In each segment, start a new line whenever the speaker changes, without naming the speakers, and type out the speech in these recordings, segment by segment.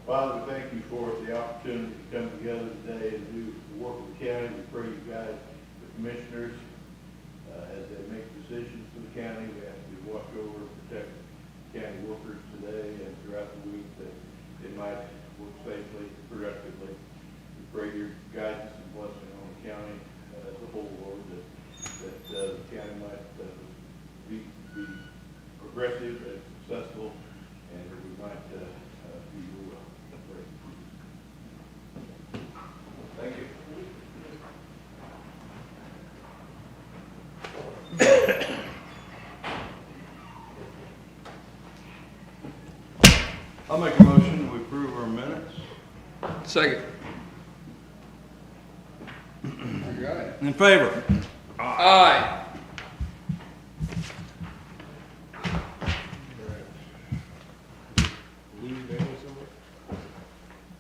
Father, we thank you for the opportunity to come together today and do work with the county. We pray you guide the commissioners as they make decisions for the county. We ask you to watch over and protect county workers today and throughout the week, that they might work safely, productively. We pray your guidance and blessing on the county as a whole, Lord, that the county might be progressive and successful, and that we might be your will. Thank you.
I'll make a motion to approve our minutes.
Second.
In favor?
Aye.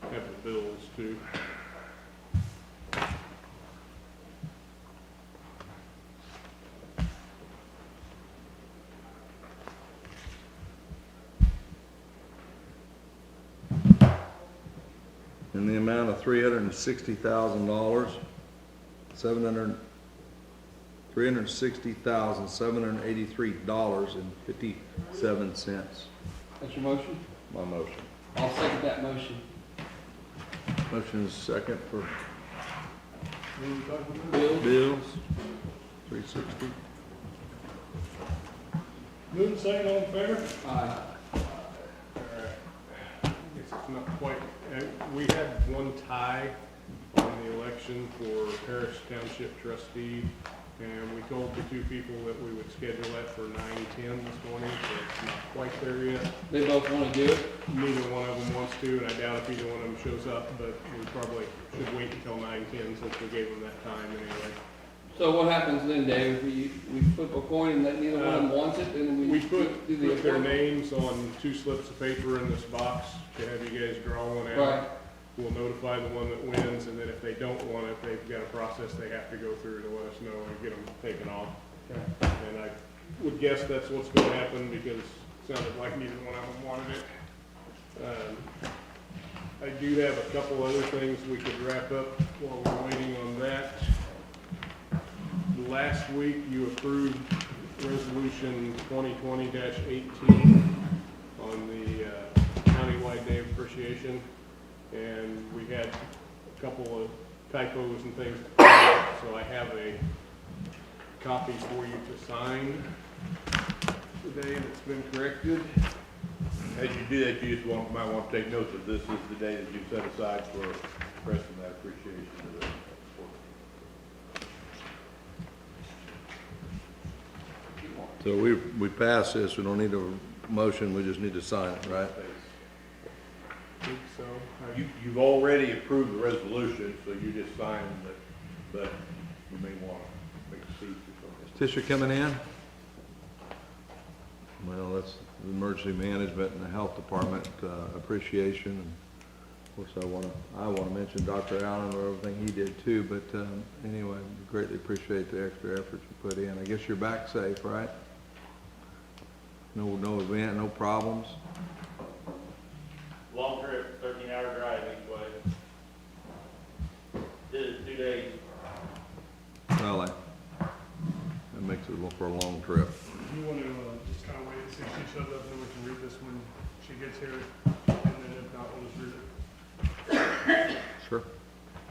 Have the bills too.
In the amount of $360,000, $360,783.57.
That's your motion?
My motion.
I'll second that motion.
Motion is second for
Bill?
bills, 360.
Move and second, all in favor?
Aye.
Alright. I guess it's not quite, we had one tie on the election for Parish Township trustee, and we told the two people that we would schedule that for 9:10 this morning, so it's not quite there yet.
They both want to do it?
Neither one of them wants to, and I doubt if either one of them shows up, but we probably should wait until 9:10 since we gave them that time anyway.
So what happens then, Dave? We flip a coin and that neither one of them wants it, and
We
we
put
do the
their
appointment?
names on 2 slips of paper in this box to have you guys draw one out.
Right.
We'll notify the one that wins, and then if they don't want it, they've got a process they have to go through to let us know and get them taken off.
Okay.
And I would guess that's what's gonna happen, because it sounded like neither one of them wanted it. I do have a couple other things we could wrap up while we're waiting on that. Last week, you approved resolution 2020-18 on the countywide day of appreciation, and we had a couple of typos and things to clean up, so I have a copy for you to sign today that's been corrected.
As you do that, you just might want to take note that this is the day that you set aside for expressing that appreciation to the sport.
So we passed this, we don't need a motion, we just need to sign it, right?
I think so.
You've already approved the resolution, so you just sign it, but you may want to make a seat or something.
Is Tisha coming in? Well, that's the emergency management and the health department appreciation. And of course, I want to mention Dr. Allen or everything he did too. But anyway, greatly appreciate the extra effort you put in. I guess you're back safe, right? No event, no problems.
Long trip, 13-hour drive each way. Did it 2 days.
Well, that makes it for a long trip.
You want to just kind of wait and see if she shows up, and then we can read this when she gets here, and then if not, we'll just read it.
Sure.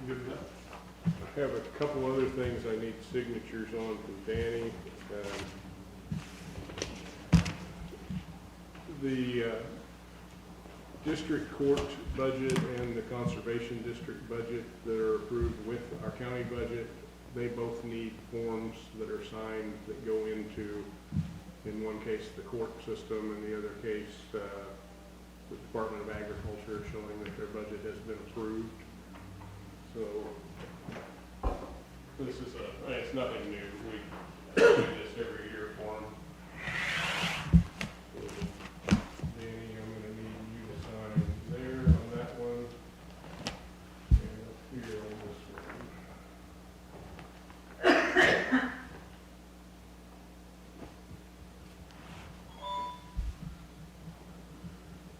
You good with that? I have a couple other things I need signatures on from Danny. The district court budget and the conservation district budget that are approved with our county budget, they both need forms that are signed that go into, in one case, the court system, and the other case, the Department of Agriculture, showing that their budget has been approved. So, this is it's nothing new. We do this every year for them. So, Danny, I'm gonna need you to sign there on that one, and up here on this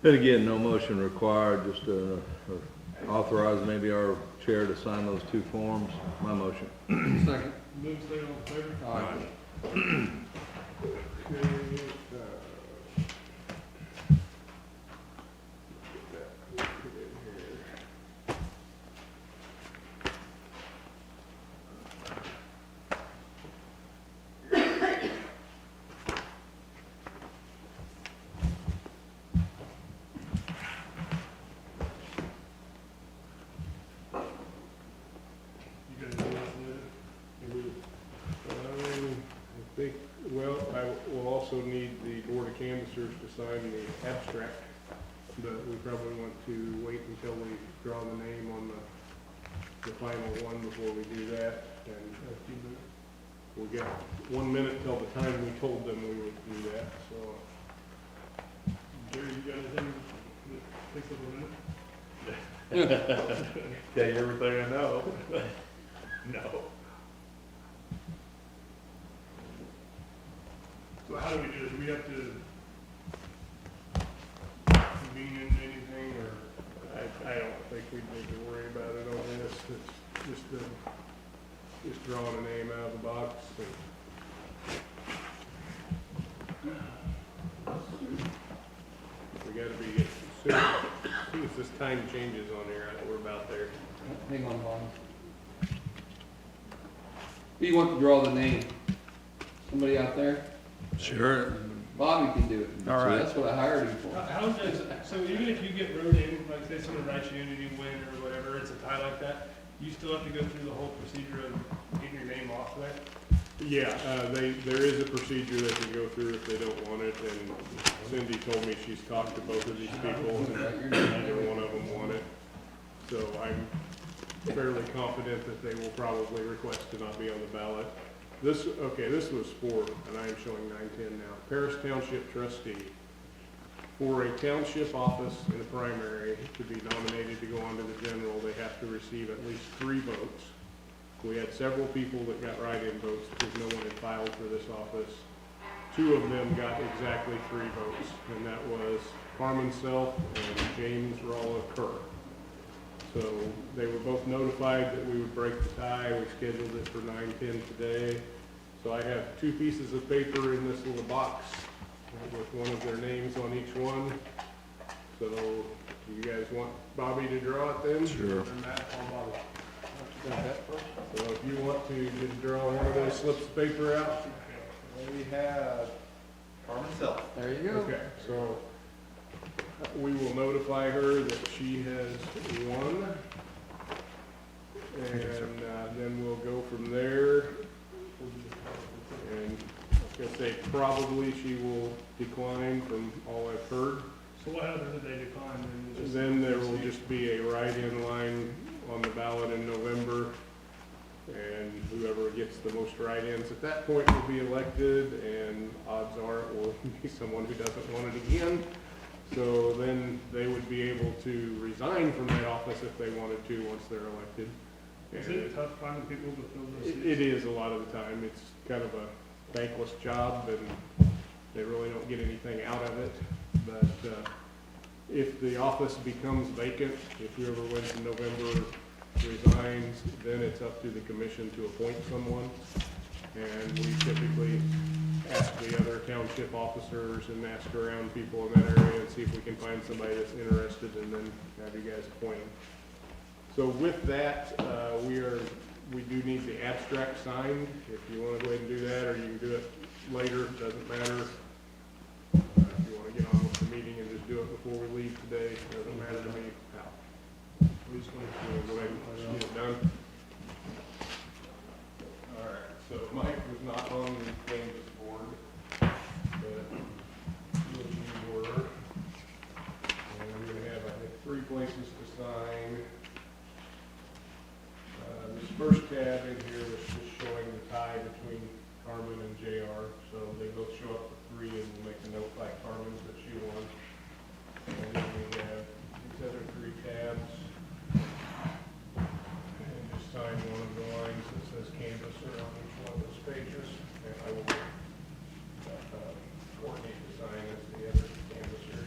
one.
And again, no motion required, just authorize maybe our chair to sign those two forms. My motion.
Second.
Move second, all in favor?
Aye.
I think, well, I will also need the Board of Canvassers to sign the abstract, but we probably want to wait until we draw the name on the final one before we do that. And we got 1 minute till the time we told them we would do that, so. Jerry, you got anything that takes up a minute?
Tell you everything I know. No.
So how do we do it? Do we have to convene in anything, or? I don't think we need to worry about it on this. It's just drawing a name out of the box. We gotta be, as soon as this time changes on here, we're about there.
Hang on, Bobby. Who you want to draw the name? Somebody out there?
Sure.
Bobby can do it.
All right.
That's what I hired him for.
How does, so even if you get wrote in, like say someone writes you in and you win or whatever, it's a tie like that, you still have to go through the whole procedure of getting your name off there?
Yeah, there is a procedure they can go through if they don't want it, and Cindy told me she's talked to both of these people, and neither one of them want it. So I'm fairly confident that they will probably request to not be on the ballot. This was for, and I am showing 910 now, Paris Township trustee. For a township office in a primary to be nominated to go on to the general, they have to receive at least 3 votes. We had several people that got write-in votes because no one had filed for this office. 2 of them got exactly 3 votes, and that was Carmen Self and James Rolla Kerr. So they were both notified that we would break the tie. We scheduled it for 9:10 today. So I have 2 pieces of paper in this little box with one of their names on each one. So do you guys want Bobby to draw it then?
Sure.
Or Matt, Bobby. So if you want to just draw one of those slips of paper out.
We have Carmen Self.
There you go.
Okay, so we will notify her that she has won. And then we'll go from there. And I was gonna say, probably she will decline from all I've heard.
So what happens if they decline then?
Then there will just be a write-in line on the ballot in November, and whoever gets the most write-ins at that point will be elected, and odds are it will be someone who doesn't want it again. So then they would be able to resign from that office if they wanted to once they're elected.
Is it tough finding people to fill those seats?
It is a lot of the time. It's kind of a thankless job, and they really don't get anything out of it. But if the office becomes vacant, if whoever wins in November resigns, then it's up to the commission to appoint someone. And we typically ask the other township officers and ask around people in that area and see if we can find somebody that's interested, and then have you guys appoint them. So with that, we do need the abstract signed. If you want to go ahead and do that, or you can do it later, doesn't matter. If you want to get on with the meeting and just do it before we leave today, doesn't matter to me. We just want to go ahead and get it done. All right, so Mike was not on the canvas board, but you were. And I'm gonna have, I think, 3 places to sign. This first tab in here was just showing the tie between Carmen and JR, so they both show up for 3, and we'll make a note by Carmen that she won. And then we have these other 3 tabs. And just sign one of the lines that says canvasser on each one of those pages. And I will Courtney to sign as the other canvasser.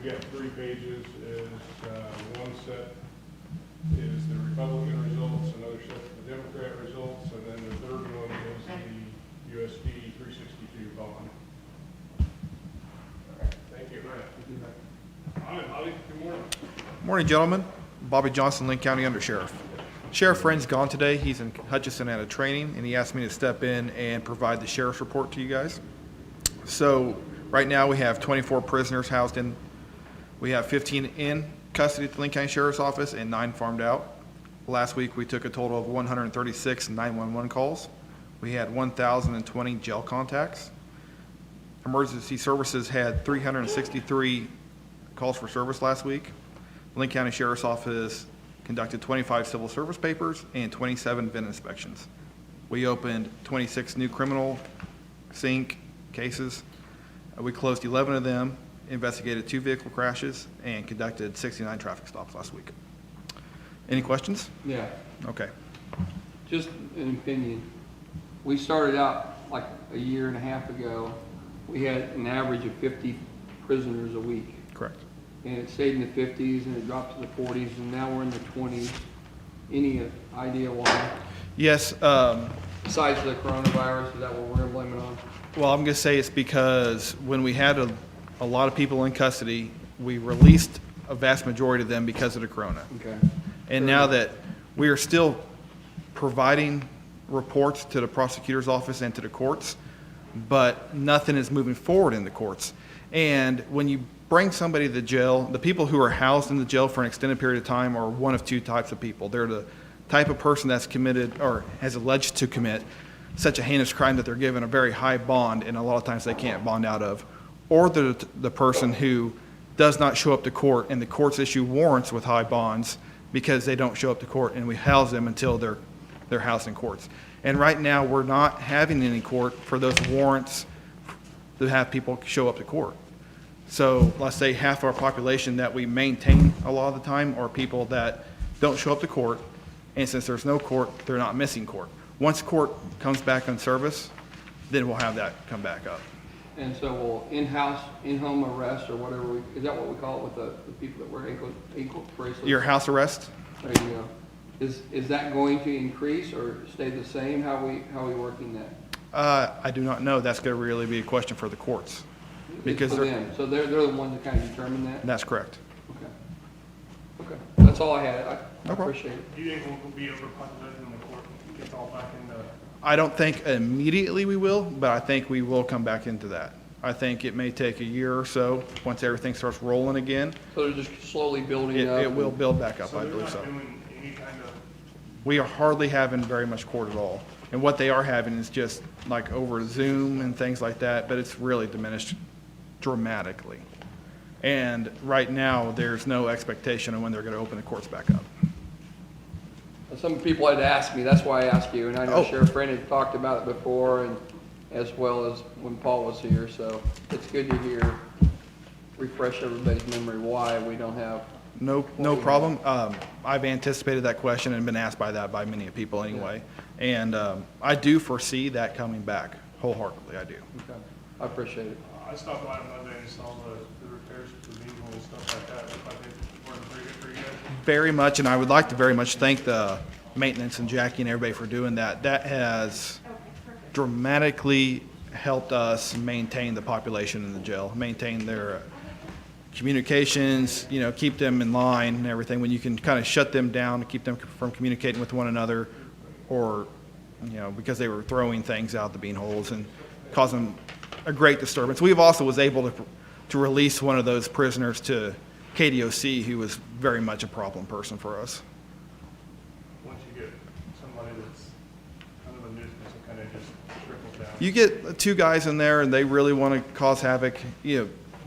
got 3 pages, is one set is the Republican results, another set the Democrat results, and then the third one is the USD 362 bond. All right, thank you.
All right, Bobby, good morning.
Morning, gentlemen. Bobby Johnson, Linn County Undersheriff. Sheriff Friend's gone today. He's in Hutchinson at a training, and he asked me to step in and provide the sheriff's report to you guys. So right now we have 24 prisoners housed in. We have 15 in custody at the Linn County Sheriff's Office and 9 farmed out. Last week we took a total of 136 911 calls. We had 1,020 jail contacts. Emergency services had 363 calls for service last week. Linn County Sheriff's Office conducted 25 civil service papers and 27 VIN inspections. We opened 26 new criminal sync cases. We closed 11 of them, investigated 2 vehicle crashes, and conducted 69 traffic stops last week. Any questions?
Yeah,
Okay.
just an opinion. We started out like a year and a half ago, we had an average of 50 prisoners a week.
Correct.
And it stayed in the 50s and it dropped to the 40s and now we're in the 20s. Any idea why?
Yes,
Besides the coronavirus, is that what we're gonna blame it on?
well, I'm going to say it's because when we had a lot of people in custody, we released a vast majority of them because of the corona.
Okay.
And now that we are still providing reports to the prosecutor's office and to the courts, but nothing is moving forward in the courts. And when you bring somebody to the jail, the people who are housed in the jail for an extended period of time are one of 2 types of people. They're the type of person that's committed or has alleged to commit such a heinous crime that they're given a very high bond, and a lot of times they can't bond out of. Or the person who does not show up to court, and the courts issue warrants with high bonds because they don't show up to court, and we house them until they're housed in courts. And right now, we're not having any court for those warrants to have people show up to court. So let's say half our population that we maintain a lot of the time are people that don't show up to court, and since there's no court, they're not missing court. Once court comes back on service, then we'll have that come back up.
And so will in-house, in-home arrest or whatever, is that what we call it with the people that wear ankle bracelets?
Your house arrest?
There you go. Is that going to increase or stay the same? How are we working that?
I do not know. That's going to really be a question for the courts.
It's
Because
for
they're-
them, so they're the ones that kind of determine that?
That's correct.
Okay. Okay, that's all I had. I
No problem.
appreciate it.
Do you think we'll be overpopulated in the court, gets all back into?
I don't think immediately we will, but I think we will come back into that. I think it may take a year or so, once everything starts rolling again.
So they're just slowly building up?
It will build back up,
So
I
they're
believe
not
so.
doing any kind of,
We are hardly having very much court at all. And what they are having is just like over Zoom and things like that, but it's really diminished dramatically. And right now, there's no expectation of when they're going to open the courts back up.
Some people had asked me, that's why I asked you, and I know
Oh.
Sheriff Friend had talked about it before, and as well as when Paul was here, so it's good to hear, refresh everybody's memory why we don't have.
No problem. I've anticipated that question and been asked by many people anyway. And I do foresee that coming back wholeheartedly, I do.
Okay, I appreciate it.
I stopped by on Monday and saw the repairs to the vehicle and stuff like that. Looked like they were pretty good for you guys.
Very much, and I would like to very much thank the maintenance and Jackie and everybody for doing that. That has dramatically helped us maintain the population in the jail, maintain their communications, keep them in line and everything. When you can kind of shut them down to keep them from communicating with one another, or, because they were throwing things out the beanholes and causing a great disturbance. We've also was able to release one of those prisoners to KDOC, who was very much a problem person for us.
Once you get somebody that's kind of a nuisance, it kind of just trickles down.
You get 2 guys in there and they really want to cause havoc,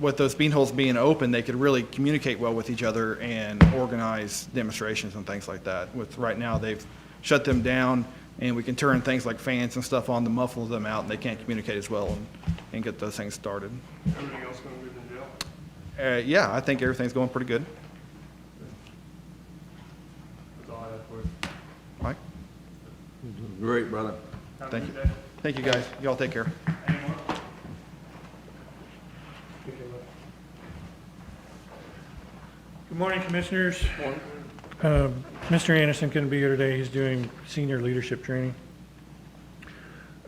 with those beanholes being open, they could really communicate well with each other and organize demonstrations and things like that. With right now, they've shut them down, and we can turn things like fans and stuff on to muffle them out, and they can't communicate as well and get those things started.
Everything else going good in jail?
Yeah, I think everything's going pretty good.
That's all I have for you.
Mike?
Great, brother.
Have a
Thank
good
you.
day.
Thank you, guys. Y'all take care.
Any more?
Morning, Commissioners. Mr. Anderson couldn't be here today. He's doing senior leadership training.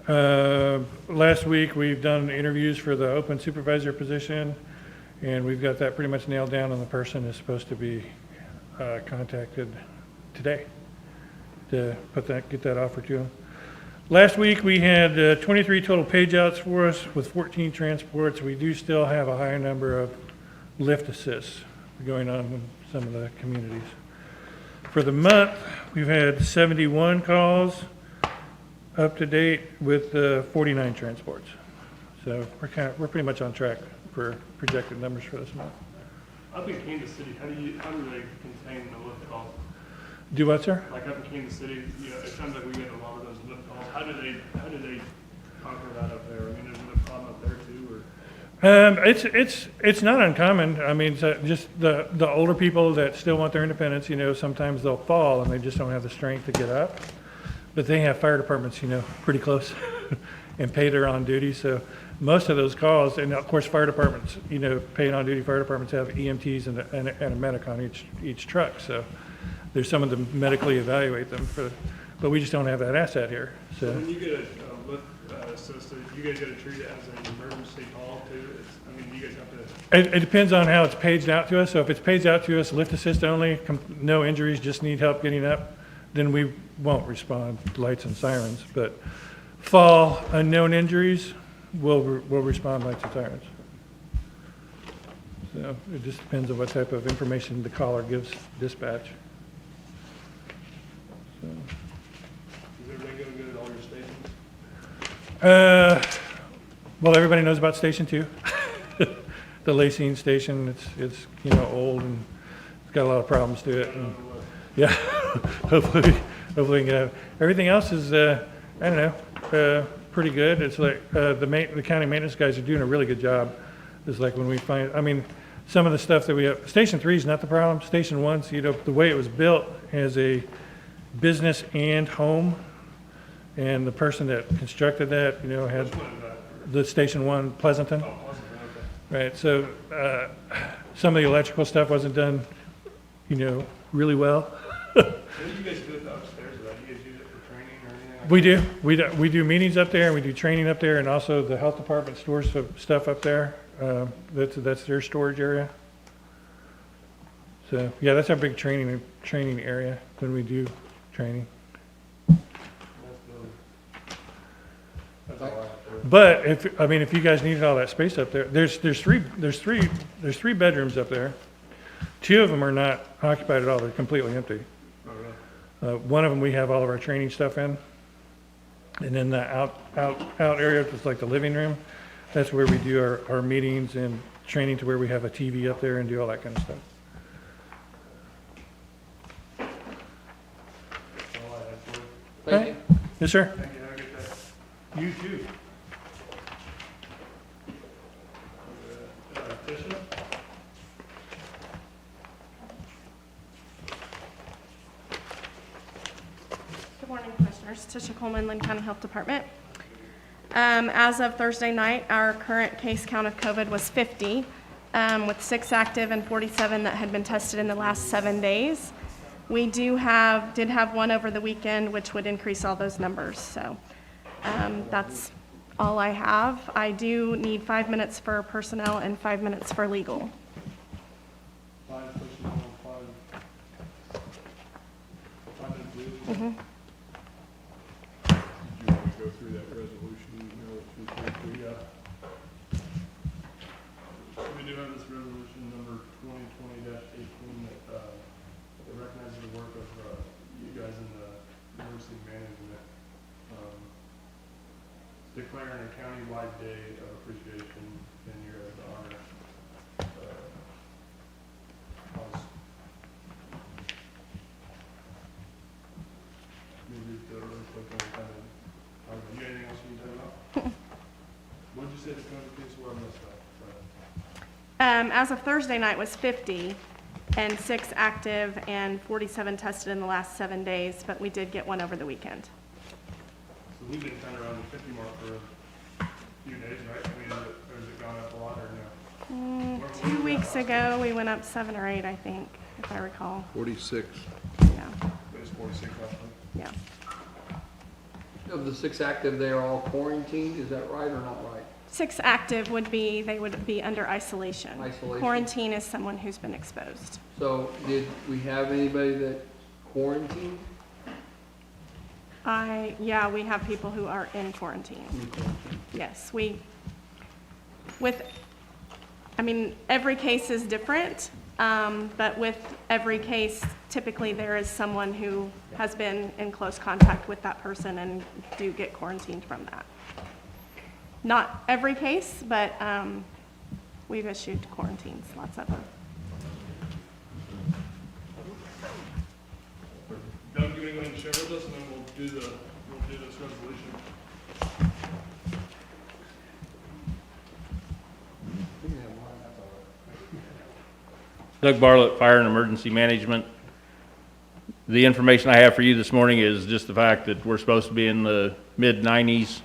Last week, we've done interviews for the open supervisor position, and we've got that pretty much nailed down, and the person is supposed to be contacted today to get that offer to him. Last week, we had 23 total page outs for us with 14 transports. We do still have a higher number of lift assists going on in some of the communities. For the month, we've had 71 calls up to date with 49 transports. So we're pretty much on track for projected numbers for this month.
Up in Kansas City, how do they contain the lift calls?
Do what, sir?
Like up in Kansas City, you know, it sounds like we get a lot of those lift calls. How do they conquer that up there? I mean, is it a problem up there too, or?
It's not uncommon. I mean, just the older people that still want their independence, you know, sometimes they'll fall and they just don't have the strength to get up. But they have fire departments, you know, pretty close and paid are on duty. So most of those calls, and of course, fire departments, you know, paid on duty fire departments have EMTs and a medic on each truck. So there's someone to medically evaluate them but we just don't have that asset here.
So when you get a lift assist, you guys got to treat it as an emergency call too? I mean, you guys have to.
It depends on how it's paged out to us. So if it's paged out to us, lift assist only, no injuries, just need help getting up, then we won't respond, lights and sirens. But fall, unknown injuries, we'll respond lights and sirens. So it just depends on what type of information the caller gives dispatch. So.
Is everything going good at all your stations?
Well, everybody knows about Station 2. The Lacine station, it's you know, old and it's got a lot of problems to it. And, yeah, hopefully we can have. Everything else is, I don't know, pretty good. It's like the county maintenance guys are doing a really good job. It's like when we find, I mean, some of the stuff that we have, Station 3 is not the problem. Station 1's, you know, the way it was built as a business and home, and the person that constructed that, you know, had the Station 1 Pleasanton.
Oh, Pleasanton, okay.
Right, so some of the electrical stuff wasn't done, you know, really well.
What do you guys do upstairs with that? Do you guys use it for training or anything like that?
We do meetings up there, and we do training up there, and also the health department stores some stuff up there. That's their storage area. So, yeah, that's our big training area when we do training.
That's all I have.
But if you guys needed all that space up there, there's three bedrooms up there. 2 of them are not occupied at all; they're completely empty.
Oh, really?
One of them we have all of our training stuff in, and then the out area is like the living room. That's where we do our meetings and training, to where we have a TV up there and do all that kind of stuff.
That's all I have for you.
Thank you.
Yes, sir.
Thank you. Have a good day.
You too.
Tisha?
Good morning, Commissioners. Tisha Coleman, Linn County Health Department. As of Thursday night, our current case count of COVID was 50, with 6 active and 47 that had been tested in the last 7 days. We did have one over the weekend, which would increase all those numbers. So that's all I have. I do need 5 minutes for personnel and 5 minutes for legal.
5 personnel, 5 minutes leave.
Mhm.
Did you want to go through that resolution,
We do have this resolution number 2020-18 that recognizes the work of you guys in the emergency management. Declaring a county-wide day of appreciation in your honor. Maybe the really quick on kind of, you got anything else you can tell about? What did you say the COVID case were? I missed that.
As of Thursday night was 50, and 6 active and 47 tested in the last 7 days, but we did get one over the weekend.
So we've been kind of around the 50 mark for a few days, right? I mean, has it gone up a lot or no?
2 weeks ago, we went up 7 or 8, I think. if I recall.
46.
Yeah,
There's 46 roughly.
yeah.
Of the 6 active, they are all quarantined, is that right or not right?
6 active they would be under isolation.
Isolation.
Quarantine is someone who's been exposed.
So did we have anybody that quarantined?
Yeah, we have people who are in quarantine. Yes, every case is different, but with every case, typically there is someone who has been in close contact with that person and do get quarantined from that. Not every case, but we've issued quarantines, lots of them.
Doug, you want to share with us, and then we'll do this resolution.
Doug Bartlett, Fire and Emergency Management. The information I have for you this morning is just the fact that we're supposed to be in the mid-90s,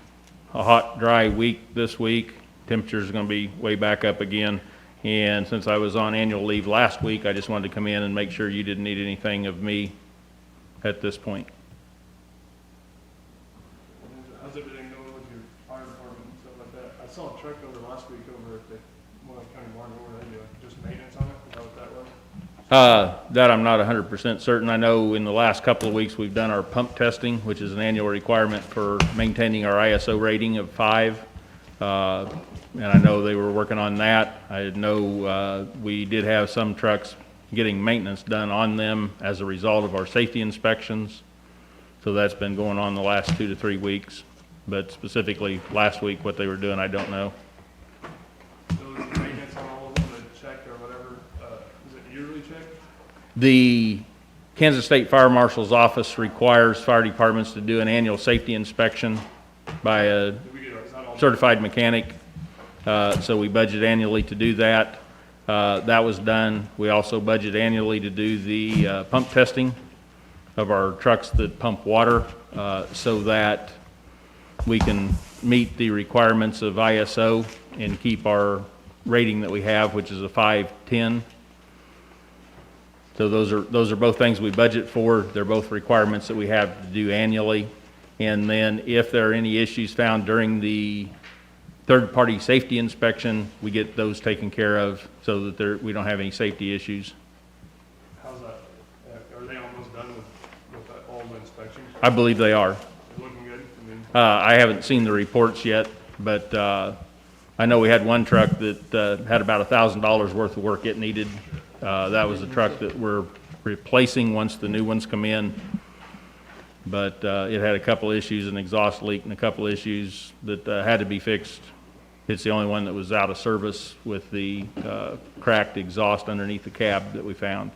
a hot, dry week this week. Temperatures are going to be way back up again. And since I was on annual leave last week, I just wanted to come in and make sure you didn't need anything of me at this point.
How's everything going with your fire department and stuff like that? I saw a truck over last week over at the County Barn. What were they doing? Just maintenance on it? Is that what that was?
That I'm not 100% certain. I know in the last couple of weeks we've done our pump testing, which is an annual requirement for maintaining our ISO rating of 5. And I know they were working on that. I know we did have some trucks getting maintenance done on them as a result of our safety inspections. So that's been going on the last 2 to 3 weeks. But specifically last week, what they were doing, I don't know.
So is the maintenance on all of them, the check or whatever, is it yearly check?
The Kansas State Fire Marshal's Office requires fire departments to do an annual safety inspection by a
Did we get, is that all?
certified mechanic. So we budget annually to do that. That was done. We also budget annually to do the pump testing of our trucks that pump water so that we can meet the requirements of ISO and keep our rating that we have, which is a 510. So those are both things we budget for. They're both requirements that we have to do annually. And then if there are any issues found during the third-party safety inspection, we get those taken care of so that we don't have any safety issues.
How's that? Are they almost done with all the inspections?
I believe they are.
They're looking good? I mean,
I haven't seen the reports yet, but I know we had one truck that had about $1,000 worth of work it needed. That was the truck that we're replacing once the new ones come in. But it had a couple issues, an exhaust leak and a couple issues that had to be fixed. It's the only one that was out of service with the cracked exhaust underneath the cab that we found.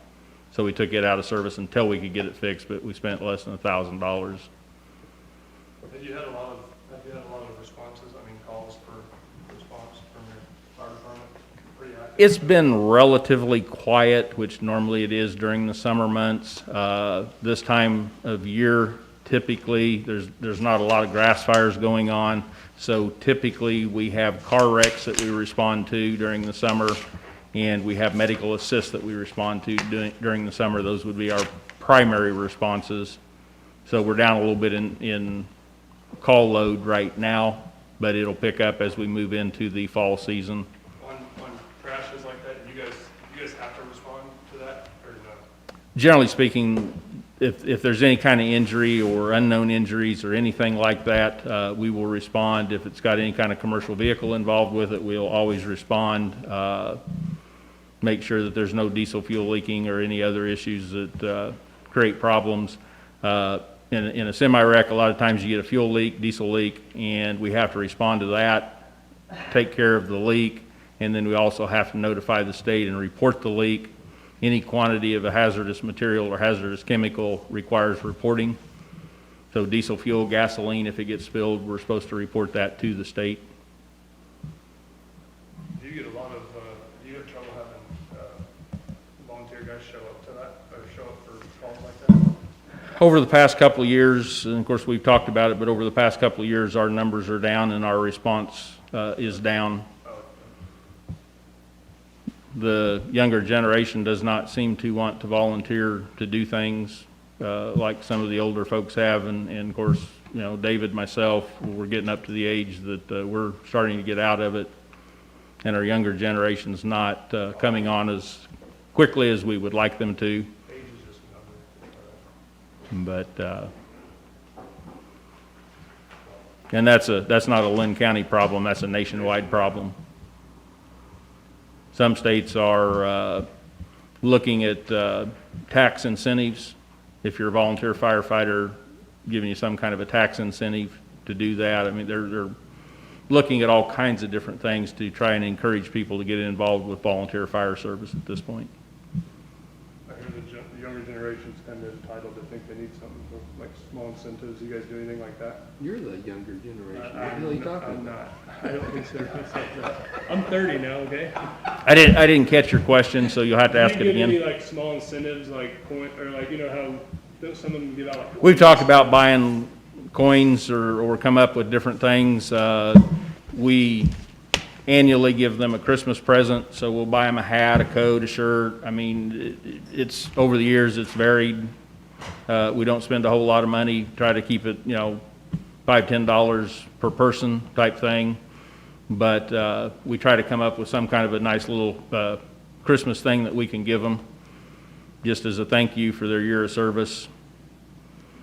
So we took it out of service until we could get it fixed, but we spent less than $1,000.
have you had a lot of responses, I mean, calls for response from your fire department? Pretty active?
It's been relatively quiet, which normally it is during the summer months. This time of year, typically, there's not a lot of grass fires going on. So typically, we have car wrecks that we respond to during the summer, and we have medical assist that we respond to during the summer. Those would be our primary responses. So we're down a little bit in call load right now, but it'll pick up as we move into the fall season.
On crashes like that, you guys have to respond to that, or no?
Generally speaking, if there's any kind of injury or unknown injuries or anything like that, we will respond. If it's got any kind of commercial vehicle involved with it, we'll always respond. Make sure that there's no diesel fuel leaking or any other issues that create problems. In a semi-wreck, a lot of times you get a fuel leak, diesel leak, and we have to respond to that, take care of the leak, and then we also have to notify the state and report the leak. Any quantity of a hazardous material or hazardous chemical requires reporting. So diesel fuel, gasoline, if it gets spilled, we're supposed to report that to the state.
Do you get do you have trouble having volunteer guys show up to that, or show up for calls like that?
Over the past couple of years, and of course we've talked about it, but over the past couple of years, our numbers are down and our response is down. the younger generation does not seem to want to volunteer to do things like some of the older folks have. And of course, you know, David, myself, we're getting up to the age that we're starting to get out of it. And our younger generation's not coming on as quickly as we would like them to. But, and that's not a Linn County problem, that's a nationwide problem. Some states are looking at tax incentives. If you're a volunteer firefighter, giving you some kind of a tax incentive to do that. I mean, they're looking at all kinds of different things to try and encourage people to get involved with volunteer fire service at this point.
I hear the younger generation's kind of entitled to think they need something, like small incentives. You guys do anything like that?
You're the younger generation. What the hell are you talking
I'm
about?
not. I don't consider myself that. I'm 30 now, okay?
I didn't catch your question, so you'll have to ask
Do
it
you get any
again.
like small incentives, like point, or like, you know how some of them give out like.
We've talked about buying coins or come up with different things. We annually give them a Christmas present, so we'll buy them a hat, a coat, a shirt. I mean, it's over the years, it's varied. We don't spend a whole lot of money, try to keep it, you know, $5, $10 per person type thing. But we try to come up with some kind of a nice little Christmas thing that we can give them, just as a thank you for their year of service.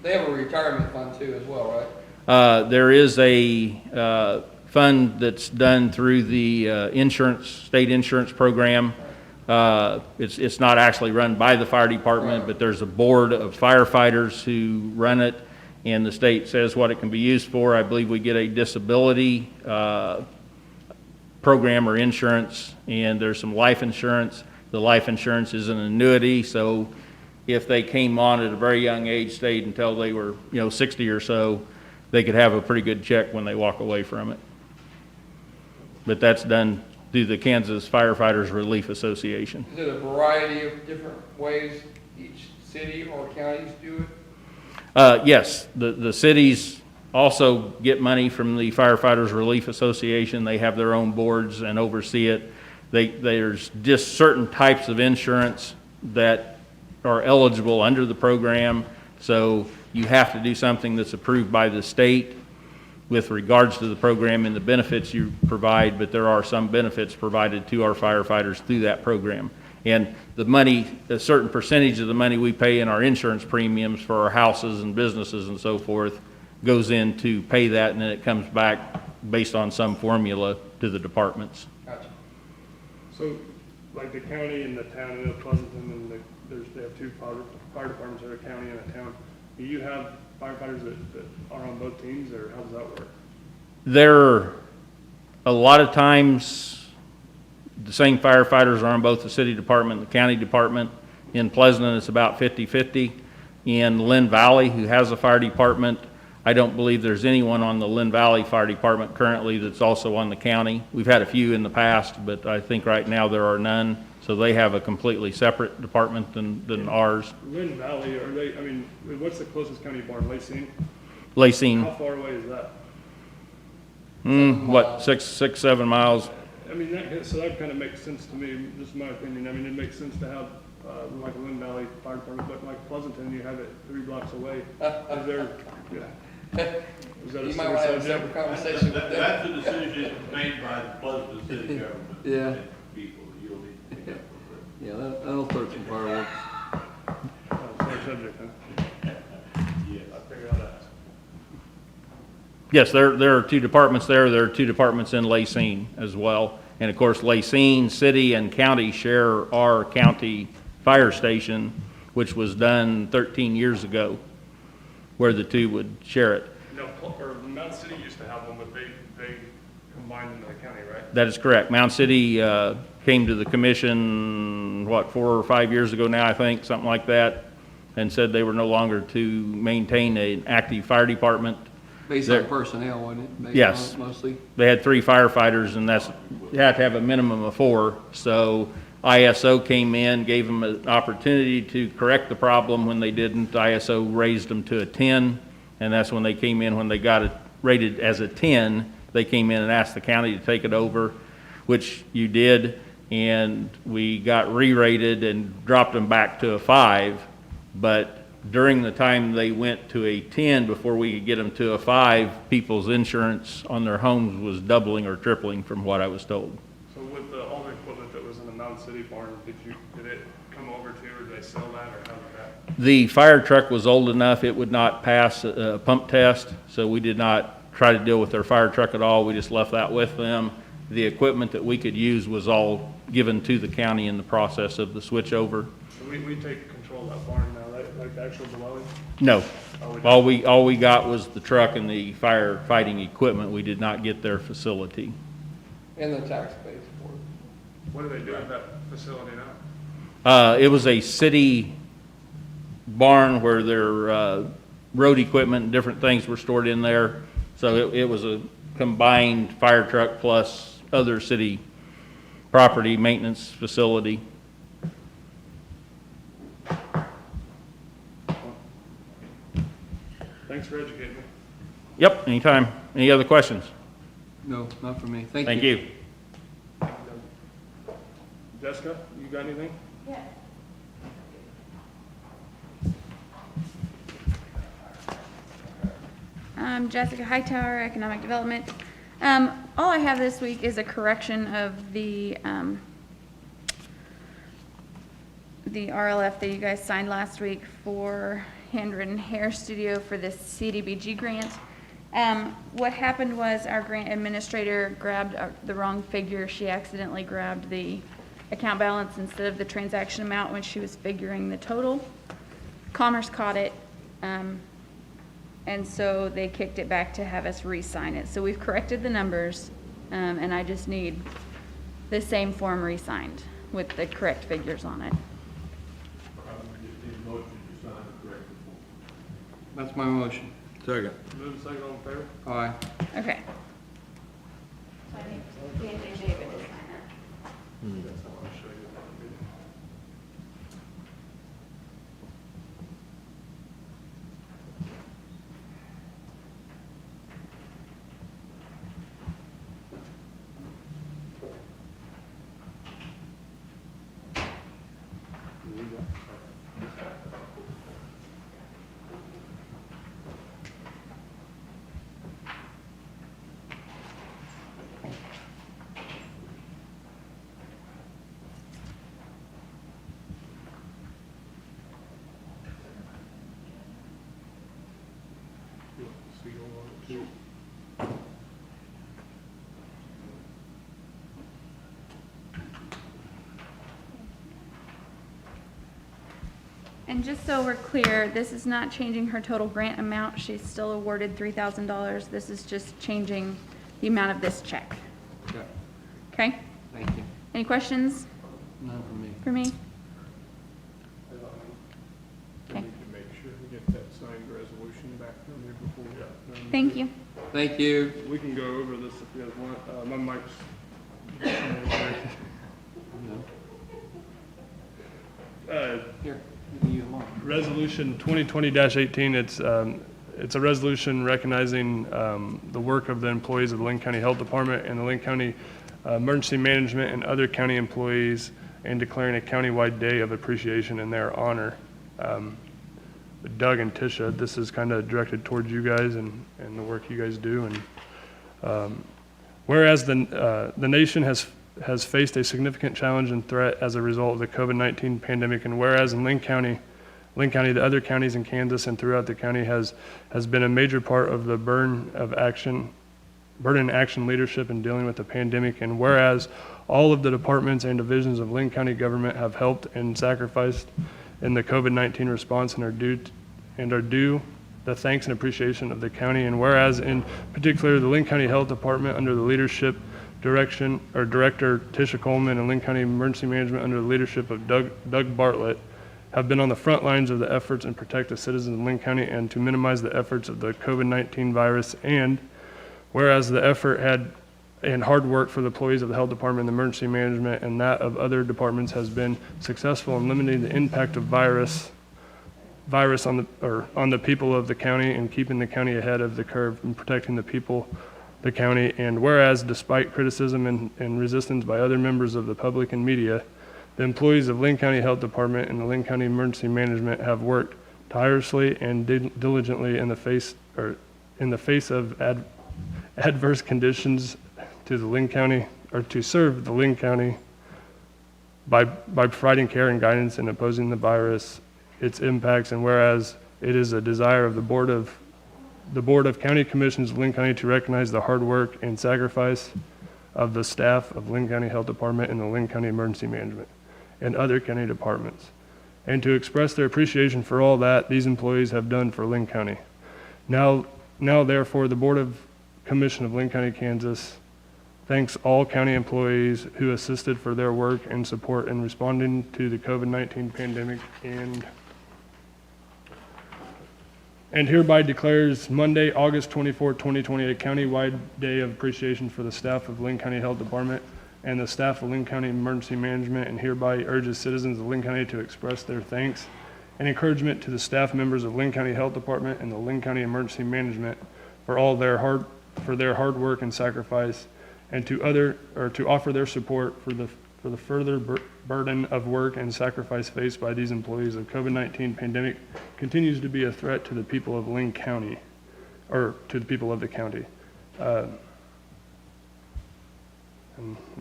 They have a retirement fund too as well, right?
There is a fund that's done through the state insurance program. It's not actually run by the fire department, but there's a board of firefighters who run it, and the state says what it can be used for. I believe we get a disability program or insurance, and there's some life insurance. The life insurance is an annuity, so if they came on at a very young age, stayed until they were, 60 or so, they could have a pretty good check when they walk away from it. But that's done through the Kansas Firefighters Relief Association.
Is it a variety of different ways each city or counties do it?
Yes, the cities also get money from the Firefighters Relief Association. They have their own boards and oversee it. There's just certain types of insurance that are eligible under the program, so you have to do something that's approved by the state with regards to the program and the benefits you provide, but there are some benefits provided to our firefighters through that program. And the money, a certain percentage of the money we pay in our insurance premiums for our houses and businesses and so forth goes in to pay that, and then it comes back based on some formula to the departments.
Gotcha.
So, like the county and the town of Pleasanton, and they have two fire departments that are a county and a town. Do you have firefighters that are on both teams, or how does that work?
There, a lot of times, the same firefighters are on both the city department and the county department. In Pleasanton, it's about 50-50. In Linn Valley, who has a fire department, I don't believe there's anyone on the Linn Valley Fire Department currently that's also on the county. We've had a few in the past, but I think right now there are none. So they have a completely separate department than ours.
Linn Valley, what's the closest county bar? Lacine?
Lacine,
How far away is that?
6-7 miles.
So that kind of makes sense to me, just my opinion. It makes sense to have, like a Linn Valley Fire Department, but like Pleasanton, you have it 3 blocks away. Is there, is that a
You might want to have a
subject?
separate conversation with them.
That's a decision made by the Pleasanton City government.
Yeah.
And people, you'll need to pick up with
Yeah, that'll start some fireworks.
Same subject, huh?
Yes.
I figured I'd ask.
Yes, there are two departments there. There are two departments in Lacine as well. And of course, Lacine City and County share our county fire station, which was done 13 years ago, where the two would share it.
No, or Mount City used to have one, but they combined into the county, right?
That is correct. Mound City came to the commission, 4 or 5 years ago now, I think, something like that, and said they were no longer to maintain an active fire department.
Based on personnel, wasn't it? Based
Yes.
on mostly.
They had 3 firefighters, and you had to have a minimum of 4. So ISO came in, gave them an opportunity to correct the problem. When they didn't, ISO raised them to a 10, and that's when they came in. When they got it rated as a 10, they came in and asked the county to take it over, which you did. and we got re-rated and dropped them back to a 5, but during the time they went to a 10 before we could get them to a 5, people's insurance on their homes was doubling or tripling from what I was told.
So with all the equipment that was in the Mound City barn, did it come over to you, or did they sell that, or how did that?
The fire truck was old enough, it would not pass a pump test, so we did not try to deal with their fire truck at all. We just left that with them. The equipment that we could use was all given to the county in the process of the switch over.
So we take control of that barn now, like the actual dwelling?
No,
Oh, we
all we got was the truck and the firefighting equipment. We did not get their facility.
And the tax base for it.
What do they do with that facility now?
It was a city barn where their road equipment and different things were stored in there. So it was a combined fire truck plus other city property maintenance facility.
Thanks for educating me.
Yep, anytime. Any other questions?
No, not for me. Thank you.
Thank you.
Jessica, you got anything?
Yes. Jessica Hightower, Economic Development. All I have this week is a correction of the RLF that you guys signed last week for Handwritten Hair Studio for the CDBG grant. What happened was our grant administrator grabbed the wrong figure. She accidentally grabbed the account balance instead of the transaction amount when she was figuring the total. Commerce caught it, and so they kicked it back to have us re-sign it. So we've corrected the numbers, and I just need the same form re-signed with the correct figures on it.
We just need a motion to sign the corrected form.
That's my motion.
Second.
Move second, all in favor?
Aye.
Okay. So I need David to sign it.
I'll show you that. Seal on it too.
And just so we're clear, this is not changing her total grant amount. She's still awarded $3,000. This is just changing the amount of this check.
Okay.
Okay?
Thank you.
Any questions
None for me.
for me?
We
Okay.
need to make sure we get that signed resolution back from you before we got done.
Thank you.
Thank you.
We can go over this if you guys want. My mic's.
Here, give you one.
Resolution 2020-18, it's a resolution recognizing the work of the employees of the Linn County Health Department and the Linn County Emergency Management and other county employees, and declaring a countywide day of appreciation in their honor. Doug and Tisha, this is kind of directed towards you guys and the work you guys do. And whereas the nation has faced a significant challenge and threat as a result of the COVID-19 pandemic, and whereas in Linn County, the other counties in Kansas and throughout the county has been a major part of the burden in action leadership in dealing with the pandemic, and whereas all of the departments and divisions of Linn County government have helped and sacrificed in the COVID-19 response and are due the thanks and appreciation of the county, and whereas in particular the Linn County Health Department under the leadership Director Tisha Coleman and Linn County Emergency Management under the leadership of Doug Bartlett have been on the front lines of the efforts and protect the citizens of Linn County and to minimize the efforts of the COVID-19 virus. And whereas the effort and hard work for the employees of the Health Department and the Emergency Management and that of other departments has been successful in limiting the impact of virus on the people of the county and keeping the county ahead of the curve and protecting the people the county, and whereas despite criticism and resistance by other members of the public and media, the employees of Linn County Health Department and the Linn County Emergency Management have worked tirelessly and diligently in the face of adverse conditions to the Linn County, or to serve the Linn County by providing care and guidance in opposing the virus, its impacts, and whereas it is a desire of the Board of County Commissioners of Linn County to recognize the hard work and sacrifice of the staff of Linn County Health Department and the Linn County Emergency Management and other county departments, and to express their appreciation for all that these employees have done for Linn County. Now therefore, the Board of Commission of Linn County, Kansas thanks all county employees who assisted for their work and support in responding to the COVID-19 pandemic and hereby declares Monday, August 24, 2020, a countywide day of appreciation for the staff of Linn County Health Department and the staff of Linn County Emergency Management, and hereby urges citizens of Linn County to express their thanks and encouragement to the staff members of Linn County Health Department and the Linn County Emergency Management for their hard work and sacrifice, and to offer their support for the further burden of work and sacrifice faced by these employees of COVID-19 pandemic continues to be a threat to the people of Linn County, or to the people of the county.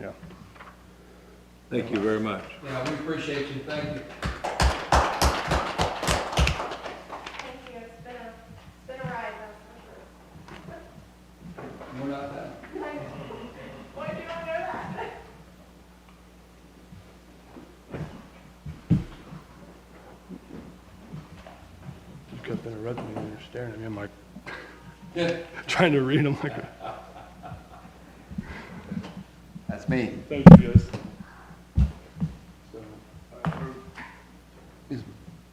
Yeah.
Thank you very much.
Yeah, we appreciate you, thank you.
Thank you. It's been a ride, that's for sure.
We're not that.
Why do you not know that?
You kept interrupting me when you're staring at me. I'm like,
Yeah,
trying to read them. Like,
that's me.
thank you, guys. So,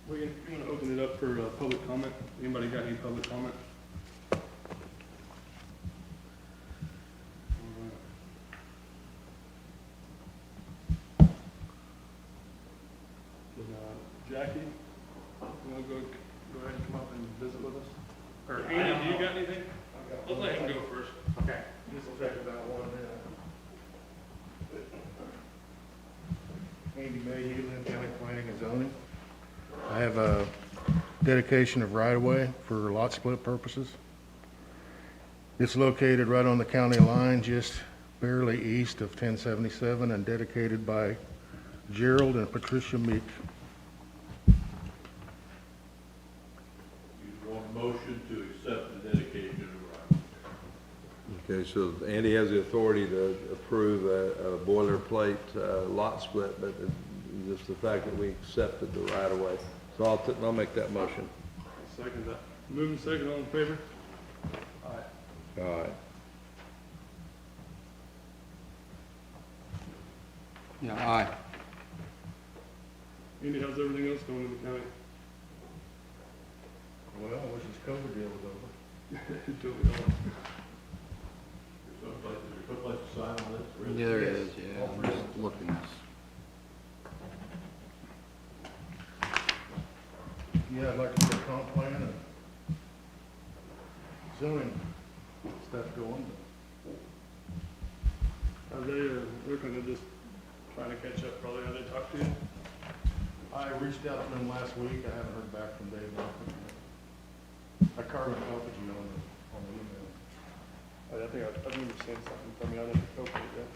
we're going to open it up for public comment. Anybody got any public comment? Jackie, you want to go ahead and come up and visit with us? Or Andy, do you got anything? Let's let him go first. Okay.
This will take about 1 minute. Andy Mayhew, Linn County Planning and Zoning. I have a dedication of right-of-way for lot split purposes. It's located right on the county line, just barely east of 1077, and dedicated by Gerald and Patricia Meek.
You want a motion to accept the dedication of right?
Okay, so Andy has the authority to approve a boilerplate lot split, but just the fact that we accepted the right of way. So I'll make that motion.
Second that. Moving second, all in favor?
All right.
Yeah, aye.
Andy, how's everything else going in the county?
Well, I wish this COVID deal was over.
Totally don't.
There's someplace to sign on this?
Yeah, there is, yeah, I'm just looking.
Yeah, I'd like to get a comp plan and zoning stuff going.
They're kind of just trying to catch up, probably. How they talk to you?
I reached out to them last week. I haven't heard back from Dave. I carbon copied you on the email.
I think I remember seeing something from you. I didn't open it yet.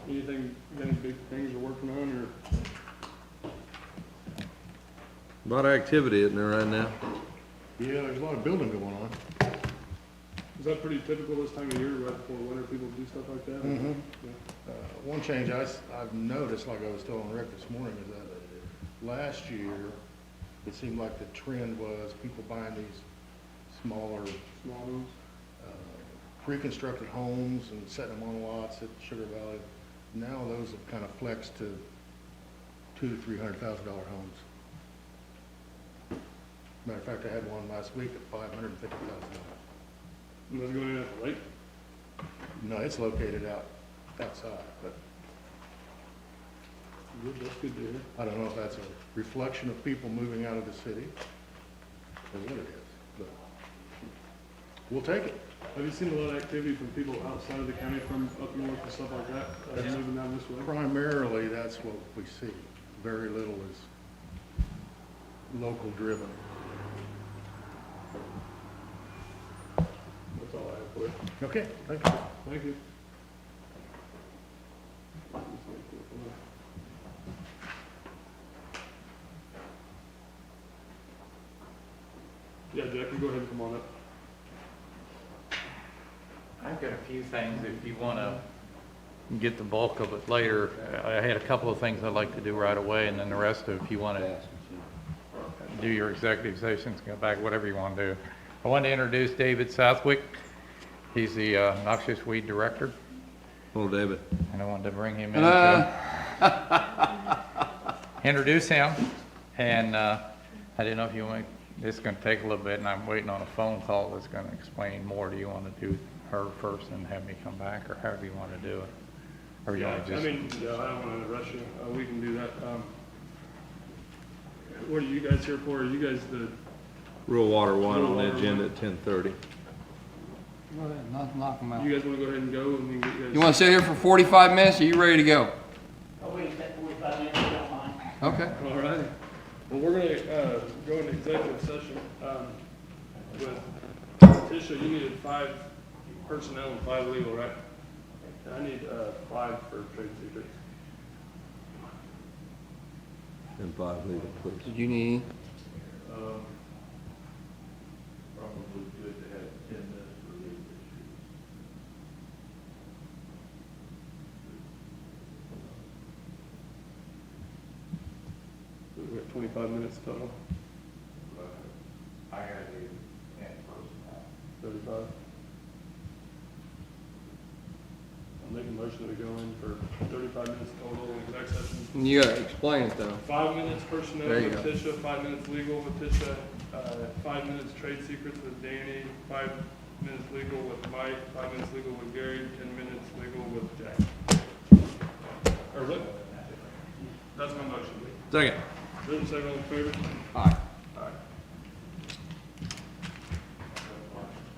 Anything, any big things you're working on, or?
A lot of activity in there right now.
Yeah, there's a lot of building going on.
Is that pretty typical this time of year, right before winter, people do stuff like that?
Mhm.
Yeah.
One change I've noticed, like I was telling Rick this morning, is that last year, it seemed like the trend was people buying these smaller,
Small homes?
pre-constructed homes and setting them on lots at Sugar Valley. Now those have kind of flexed to $200,000 to $300,000 homes. Matter of fact, I had one last week at $550,000.
And that's going in at the lake?
No, it's located outside, but
That's good to hear.
I don't know if that's a reflection of people moving out of the city or what it is, but we'll take it.
Have you seen a lot of activity from people outside of the county, from up north and stuff like that, moving down this way?
Primarily, that's what we see. Very little is local driven.
That's all I have for you.
Okay, thank you.
Thank you. Yeah, Jack, you go ahead and come on up.
I've got a few things, if you want to get the bulk of it later. I had a couple of things I'd like to do right away, and then the rest of, if you want to do your executive sessions, go back, whatever you want to do. I want to introduce David Southwick. He's the noxious weed director,
Hello, David.
and I wanted to bring him in to introduce him. And I didn't know if you want, this is going to take a little bit, and I'm waiting on a phone call that's going to explain more. Do you want to do her first and have me come back, or however you want to do it? Or you
Yeah,
want to
I
just?
mean, yeah, I don't want to rush you. We can do that. What are you guys here for? Are you guys the,
Rural Water One
Rural
on the
Water
agenda
One.
at 10:30.
Go ahead, knock them out.
you guys want to go ahead and go, and we can get you guys?
You want to sit here for 45 minutes, or you ready to go?
Oh, wait, that 45 minutes, I don't mind.
Okay.
All right. Well, we're going to go into executive session with Tisha. You needed 5 personnel and 5 legal, right? And I need 5 for trade secrets.
And 5 legal, please.
Did you need?
Probably good to have 10 minutes for legal issues.
We got 25 minutes total.
I got to do 10 personnel.
35. I'll make a motion that we go in for 35 minutes total in exec session.
You gotta explain it though.
5 minutes personnel
There you
with
go.
Tisha, 5 minutes legal with Tisha, 5 minutes trade secrets with Danny, 5 minutes legal with Mike, 5 minutes legal with Gary, 10 minutes legal with Jack. Or what? That's my motion.
Second.
Moving second, all in favor?
Aye.
Aye.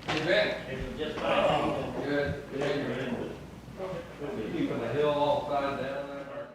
Hey, Ben.
It was just fine.
Good. Good. Keeping the hill all side down there.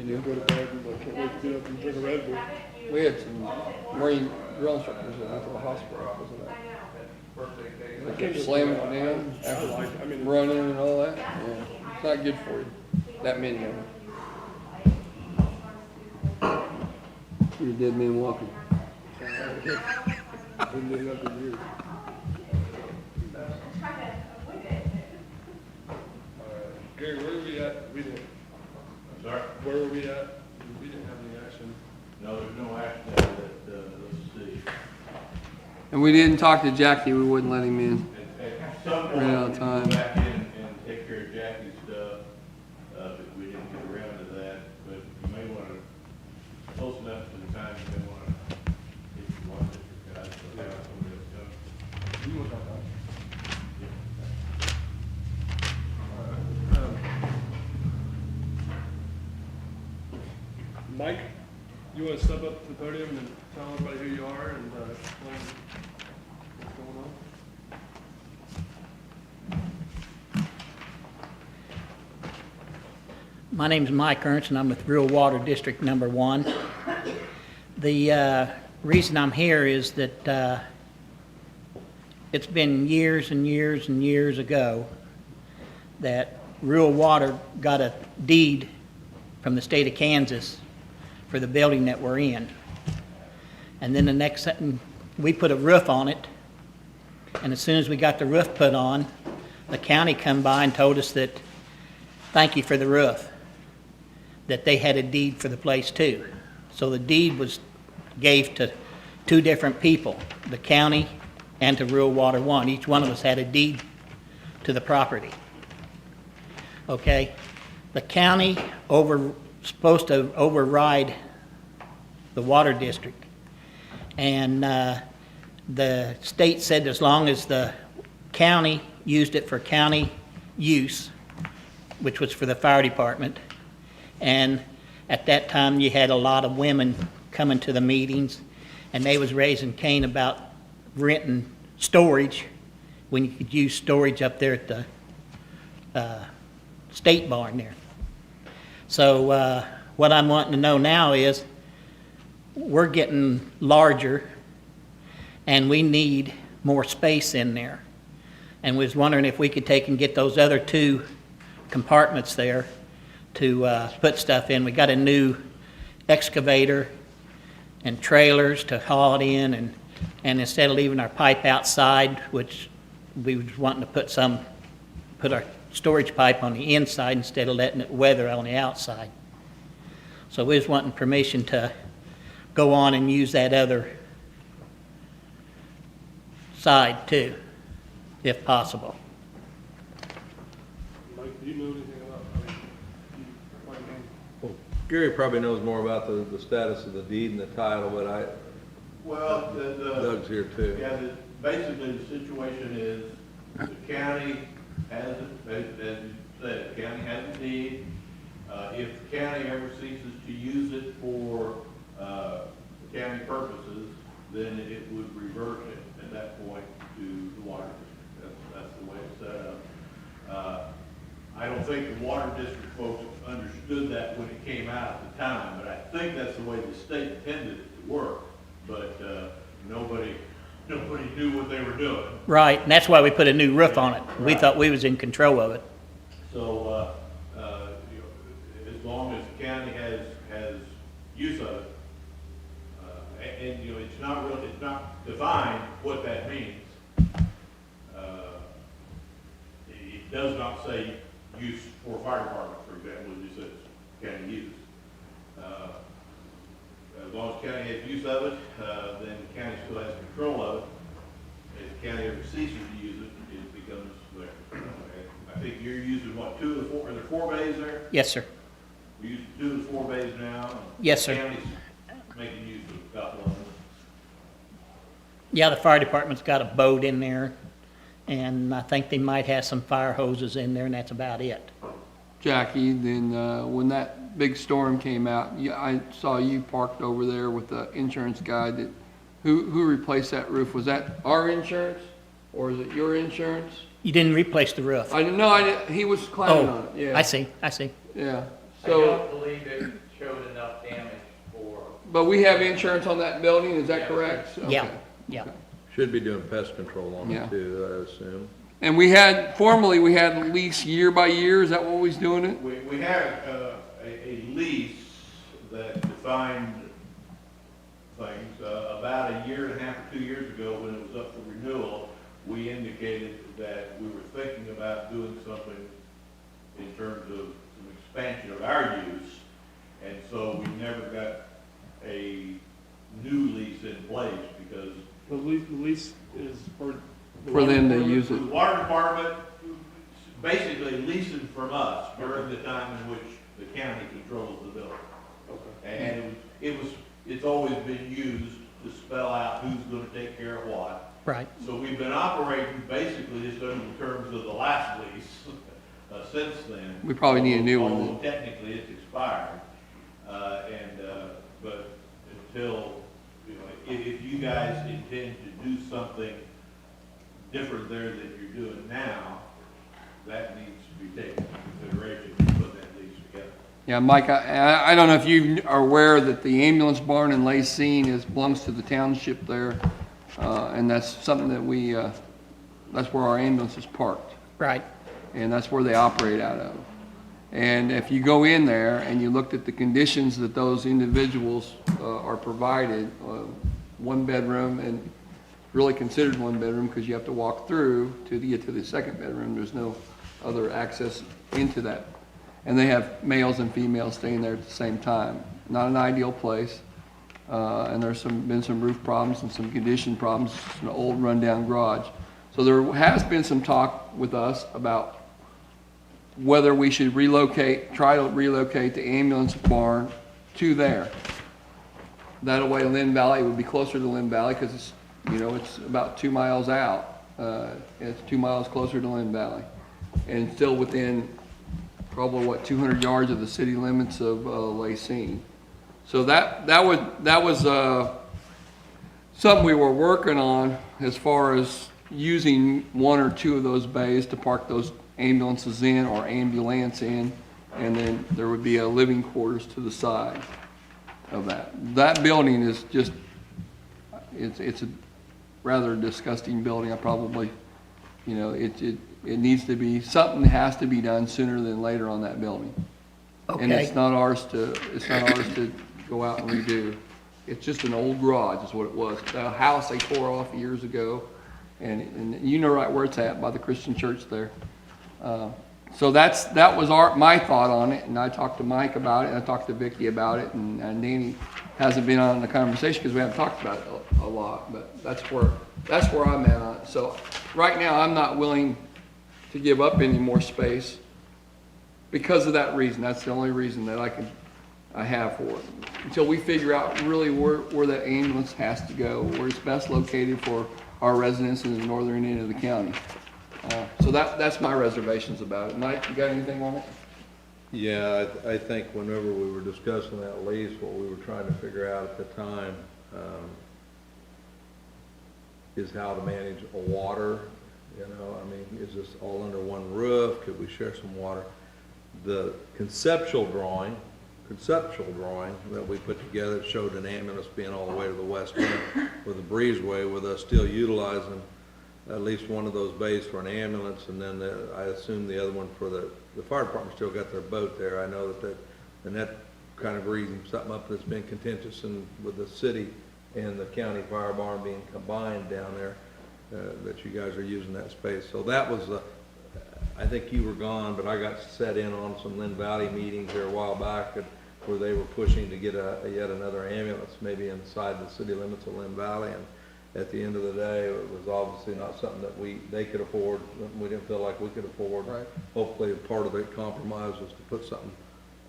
You
Go
do?
to bed and can't wait to get up and drink a Red Bull.
We had some Marine drill instructors that went to the hospital because of that. They kept slamming it down after
I mean,
running and all that. Yeah, it's not good for you, that many of them. You're a dead man walking.
been doing that for years. Gary, where were we at? We didn't,
Sorry?
where were we at? We didn't have any action.
No, there's no action out of that, let's see.
And we didn't talk to Jackie, we wouldn't let him in.
At some point,
Ran out
we
of
can
time.
go back in and take care of Jackie's stuff, but we didn't get around to that. But you may want to, close enough to the time, you may want to, if you want to, guys, so have somebody else come.
You want that, Mike, you want to step up to the podium and tell everybody who you are and explain what's going on?
My name's Mike Ernst, and I'm with Rural Water District Number 1. The reason I'm here is that it's been years and years and years ago that Rural Water got a deed from the state of Kansas for the building that we're in. And then the next sentence, we put a roof on it, and as soon as we got the roof put on, the county come by and told us that, thank you for the roof, that they had a deed for the place too. So the deed was gave to two different people, the county and to Rural Water 1. Each one of us had a deed to the property. Okay? The county supposed to override the water district. And the state said as long as the county used it for county use, which was for the fire department, and at that time you had a lot of women coming to the meetings, and they was raising Cain about renting storage when you could use storage up there at the state barn there. So what I'm wanting to know now is we're getting larger and we need more space in there. And we was wondering if we could take and get those other two compartments there to put stuff in. We got a new excavator and trailers to haul it in, and instead of leaving our pipe outside, which we was wanting to put our storage pipe on the inside instead of letting it weather on the outside. So we was wanting permission to go on and use that other side too, if possible.
Mike, do you know anything about,
Gary probably knows more about the status of the deed and the title, but
Well,
Doug's here too.
yeah, basically the situation is the county has, as you said, the county has a deed. If the county ever ceases to use it for county purposes, then it would revert it at that point to the water district. That's the way it's set up. I don't think the water district folks understood that when it came out at the time, but I think that's the way the state intended it to work. But nobody knew what they were doing.
Right, and that's why we put a new roof on it. We thought we was in control of it.
So, as long as the county has use of it, and, it's not defined what that means. It does not say use for fire department, for example, it just says county use. As long as the county has use of it, then the county still has control of it. If the county ever ceases to use it, it becomes there. I think you're using what, 2 of the 4, are there 4 bays there?
Yes, sir.
We use 2 of the 4 bays now. And
Yes, sir.
The county's making use of a couple of them.
Yeah, the fire department's got a boat in there, and I think they might have some fire hoses in there, and that's about it.
Jackie, then when that big storm came out, I saw you parked over there with the insurance guy. Who replaced that roof? Was that our insurance or is it your insurance?
You didn't replace the roof?
I didn't know. He was claiming on it. Yeah.
I see.
Yeah.
I
So
don't believe it
But we have insurance on that building, is that correct?
Yeah,
Okay.
yeah.
Should be doing pest control on
Yeah.
it too, I assume.
And formerly we had lease year by year, is that what we's doing it?
We had a lease that defined things. About a year and a half or 2 years ago, when it was up for renewal, we indicated that we were thinking about doing something in terms of some expansion of our use. And so we never got a new lease in place because
The lease is for. the
For them to
water
use
the
it.
water department basically leasing from us during the time in which the county controls the building. And it's always been used to spell out who's gonna take care of what.
Right.
So we've been operating basically just under the terms of the last lease, since then.
We probably need a new one then.
Although technically it's expired. But until, you know, if you guys intend to do something different there than you're doing now, that needs to be taken into consideration when you put that lease together.
Yeah, Mike, I don't know if you are aware that the ambulance barn in Lacine belongs to the township there. And that's something that that's where our ambulance is parked.
Right.
And that's where they operate out of. And if you go in there and you looked at the conditions that those individuals are provided, one bedroom, and really considered one bedroom because you have to walk through to get to the second bedroom. There's no other access into that. And they have males and females staying there at the same time. Not an ideal place. And there's been some roof problems and some condition problems. It's an old rundown garage. So there has been some talk with us about whether we should try to relocate the ambulance barn to there. That way Linn Valley would be closer to Linn Valley because it's about 2 miles out. It's 2 miles closer to Linn Valley. And still within probably 200 yards of the city limits of Lacine. So that was something we were working on as far as using 1 or 2 of those bays to park those ambulances in or ambulance in, and then there would be a living quarters to the side of that. That building is just, it's a rather disgusting building. I probably, it needs to be, something has to be done sooner than later on that building.
Okay.
And it's not ours to go out and redo. It's just an old garage is what it was. The house they tore off years ago, and you know right where it's at, by the Christian church there. So that was my thought on it, and I talked to Mike about it, and I talked to Vicki about it, and Danny hasn't been on the conversation because we haven't talked about it a lot, but that's where I'm at on it. So right now, I'm not willing to give up any more space because of that reason. That's the only reason that I have for it. Until we figure out really where that ambulance has to go, where it's best located for our residents in the northern end of the county. So that's my reservations about it. Mike, you got anything on it?
Yeah, I think whenever we were discussing that lease, what we were trying to figure out at the time is how to manage water. Is this all under one roof? Could we share some water? The conceptual drawing that we put together showed an ambulance being all the way to the west end with a breezeway, with us still utilizing at least one of those bays for an ambulance, and then I assume the other one for the fire department still got their boat there. I know and that kind of reason something up that's been contentious with the city and the county fire barn being combined down there, that you guys are using that space. So that was I think you were gone, but I got set in on some Linn Valley meetings there a while back where they were pushing to get yet another ambulance maybe inside the city limits of Linn Valley. And at the end of the day, it was obviously not something that they could afford. We didn't feel like we could afford.
Right.
Hopefully, part of the compromise was to put something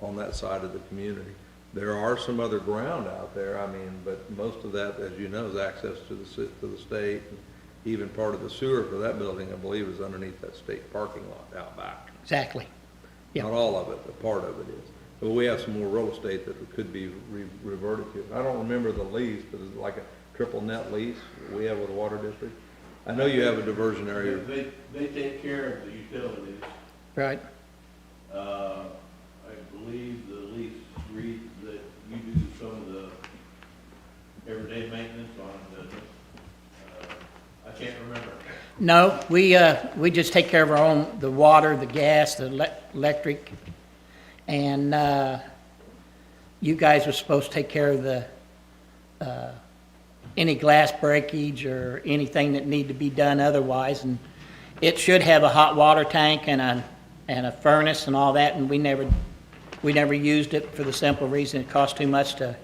on that side of the community. There are some other ground out there. But most of that, as you know, is access to the state. And even part of the sewer for that building, I believe, is underneath that state parking lot out back.
Exactly. Yeah.
Not all of it, but part of it is. But we have some more real estate that could be reverted to. I don't remember the lease, but it's like a triple net lease we have with the water district. I know you have a diversion area.
They take care of the utilities.
Right.
I believe the lease reads that you do some of the everyday maintenance on the, I can't remember.
No, we just take care of our own, the water, the gas, the electric, and you guys are supposed to take care of the, any glass breakage or anything that need to be done otherwise, and it should have a hot water tank and a furnace and all that, and we never used it for the simple reason it cost too much to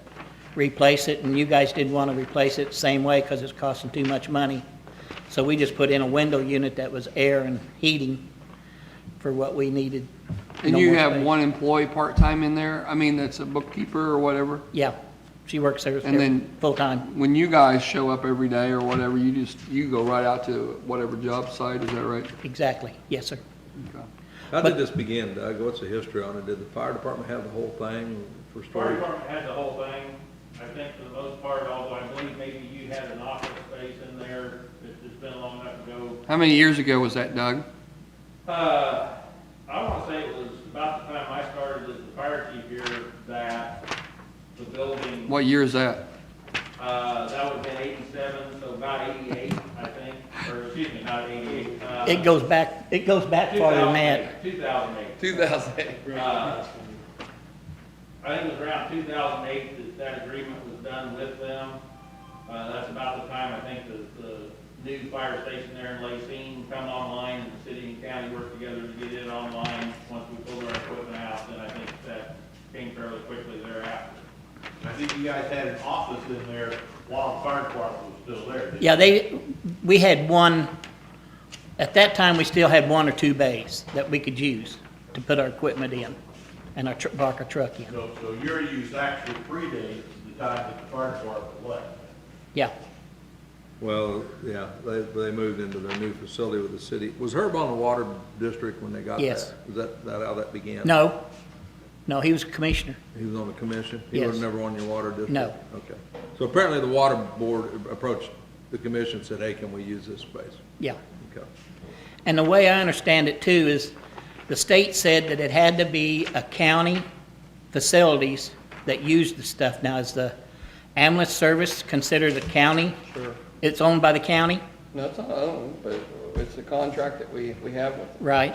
replace it, and you guys didn't want to replace it the same way because it's costing too much money. So we just put in a window unit that was air and heating for what we needed.
And
No
you
more
have
space.
one employee part-time in there? I mean, that's a bookkeeper or whatever?
Yeah, she works there
And then-
full-time.
When you guys show up every day or whatever, you go right out to whatever job site, is that right?
Exactly, yes, sir.
Okay.
How did this begin, Doug? What's the history on it? Did the fire department have the whole thing for
Fire
storage?
department had the whole thing, I think for the most part, although I believe maybe you had an office space in there, it's been long enough ago.
How many years ago was that, Doug?
I wanna say it was about the time I started as the fire chief here, that the building,
What year is that?
that would've been 87, so about 88, I think, or excuse me, not 88.
It goes back farther than that.
2008.
2008.
I think it was around 2008 that agreement was done with them. That's about the time I think the new fire station there in Lacine come online, and the city and county worked together to get it online. Once we pulled our equipment out, then I think that came fairly quickly thereafter.
I think you guys had an office in there while the fire department was still there. didn't you?
Yeah, we had one, at that time, we still had one or two bays that we could use to put our equipment in and park our truck in.
So your use actually predates the time that the fire department left.
Yeah,
Well, yeah, they moved into their new facility with the city. Was Herb on the water district when they got that?
Yes.
Was that how that began?
no, he was commissioner.
He was on the commission? He
Yes.
was never on your water district?
No.
Okay. So apparently the water board approached the commission and said, hey, can we use this space?
Yeah.
Okay.
And the way I understand it too is the state said that it had to be a county facilities that used the stuff. Now, is the ambulance service considered a county?
Sure.
It's owned by the county?
No, it's not owned, but it's a contract that we have with them.
Right.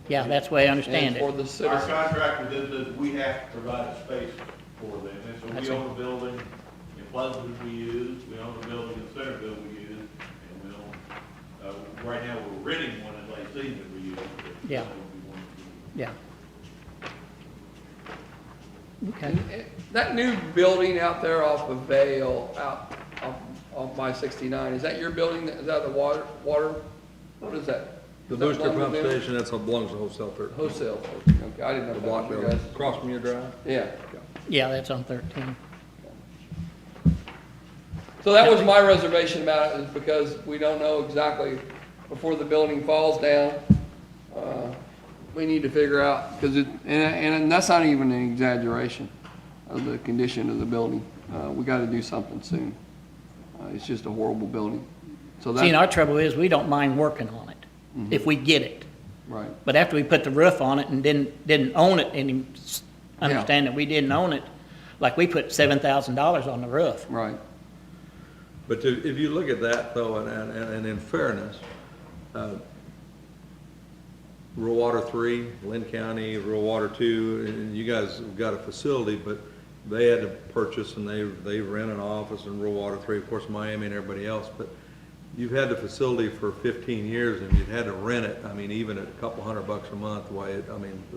Yeah, that's the way I understand
And for
it.
the
Our
citizens.
contract with them is we have to provide a space for them, and so
That's
we
it.
own a building in Pleasanton we use, we own a building in Centerville we use, and we own, right now we're renting one in Lacey that we use.
Yeah. Yeah. Okay.
That new building out there off of Vale, off by 69, is that your building? Is that the water, what is that?
The
Does that
booster
belong to
pump
them?
station, that's what belongs to Wholesale 13.
Wholesale. Okay, I didn't know
The
that
block
was you
building,
guys.
across from your drive?
Yeah.
Yeah, that's on 13.
So that was my reservation about it, is because we don't know exactly, before the building falls down, we need to figure out, because and that's not even an exaggeration of the condition of the building. We gotta do something soon. It's just a horrible building. So
See, and
that,
our trouble is, we don't mind working on it, if we get it.
right,
But after we put the roof on it and didn't own it, and understand that we didn't own it, like we put $7,000 on the roof.
right.
But if you look at that though, and in fairness, Rural Water 3, Linn County, Rural Water 2, and you guys have got a facility, but they had to purchase and they rent an office in Rural Water 3, of course Miami and everybody else, but you've had the facility for 15 years and you've had to rent it, I mean, even at a couple $100 a month, the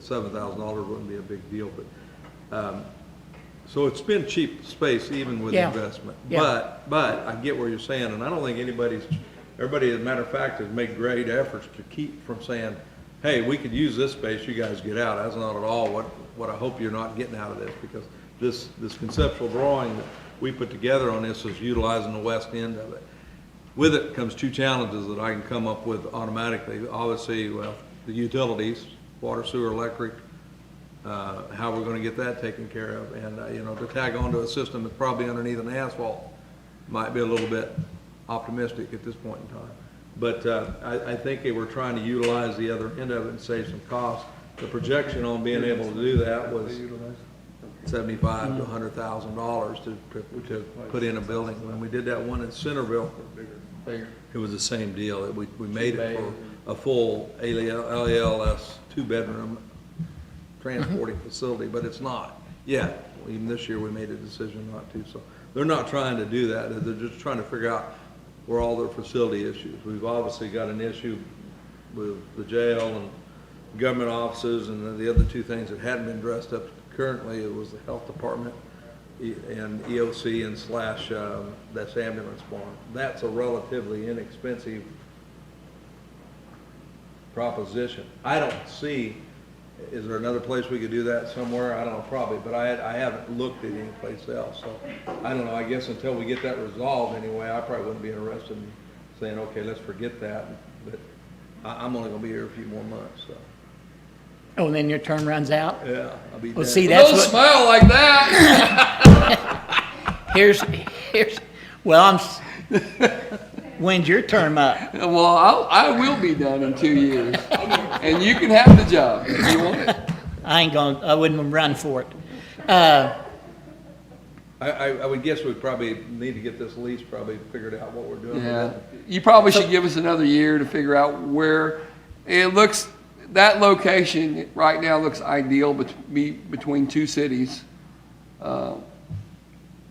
$7,000 wouldn't be a big deal, but, so it's been cheap space even with
Yeah.
investment.
Yeah.
But I get what you're saying, and I don't think everybody, as a matter of fact, has made great efforts to keep from saying, hey, we could use this space, you guys get out. That's not at all what I hope you're not getting out of this, because this conceptual drawing that we put together on this is utilizing the west end of it. With it comes two challenges that I can come up with automatically. Obviously, well, the utilities, water, sewer, electric, how we're gonna get that taken care of. And, to tag onto a system that's probably underneath an asphalt might be a little bit optimistic at this point in time. But I think they were trying to utilize the other end of it and save some costs. The projection on being able to do that was $75,000 to $100,000 to put in a building. When we did that one in Centerville,
Bigger.
it was the same deal. We made it for a full LALS 2-bedroom transporting facility, but it's not yet. Even this year, we made a decision not to. So they're not trying to do that. They're just trying to figure out where all their facility issues. We've obviously got an issue with the jail and government offices, and the other two things that hadn't been addressed up currently, it was the health department and EOC and slash that's ambulance barn. That's a relatively inexpensive proposition. I don't see, is there another place we could do that somewhere? I don't know, probably, but I haven't looked at any place else. So I don't know, I guess until we get that resolved anyway, I probably wouldn't be interested in saying, okay, let's forget that. But I'm only gonna be here a few more months, so.
Oh, and then your term runs out?
Yeah, I'll be
Well,
dead.
see, that's
Don't
what,
smile like that.
here's, well, when's your term up?
Well, I will be done in 2 years, and you can have the job if you want it.
I wouldn't run for it.
I would guess we probably need to get this lease probably figured out what we're doing with
Yeah,
it.
you probably should give us another year to figure out where it looks. That location right now looks ideal between two cities,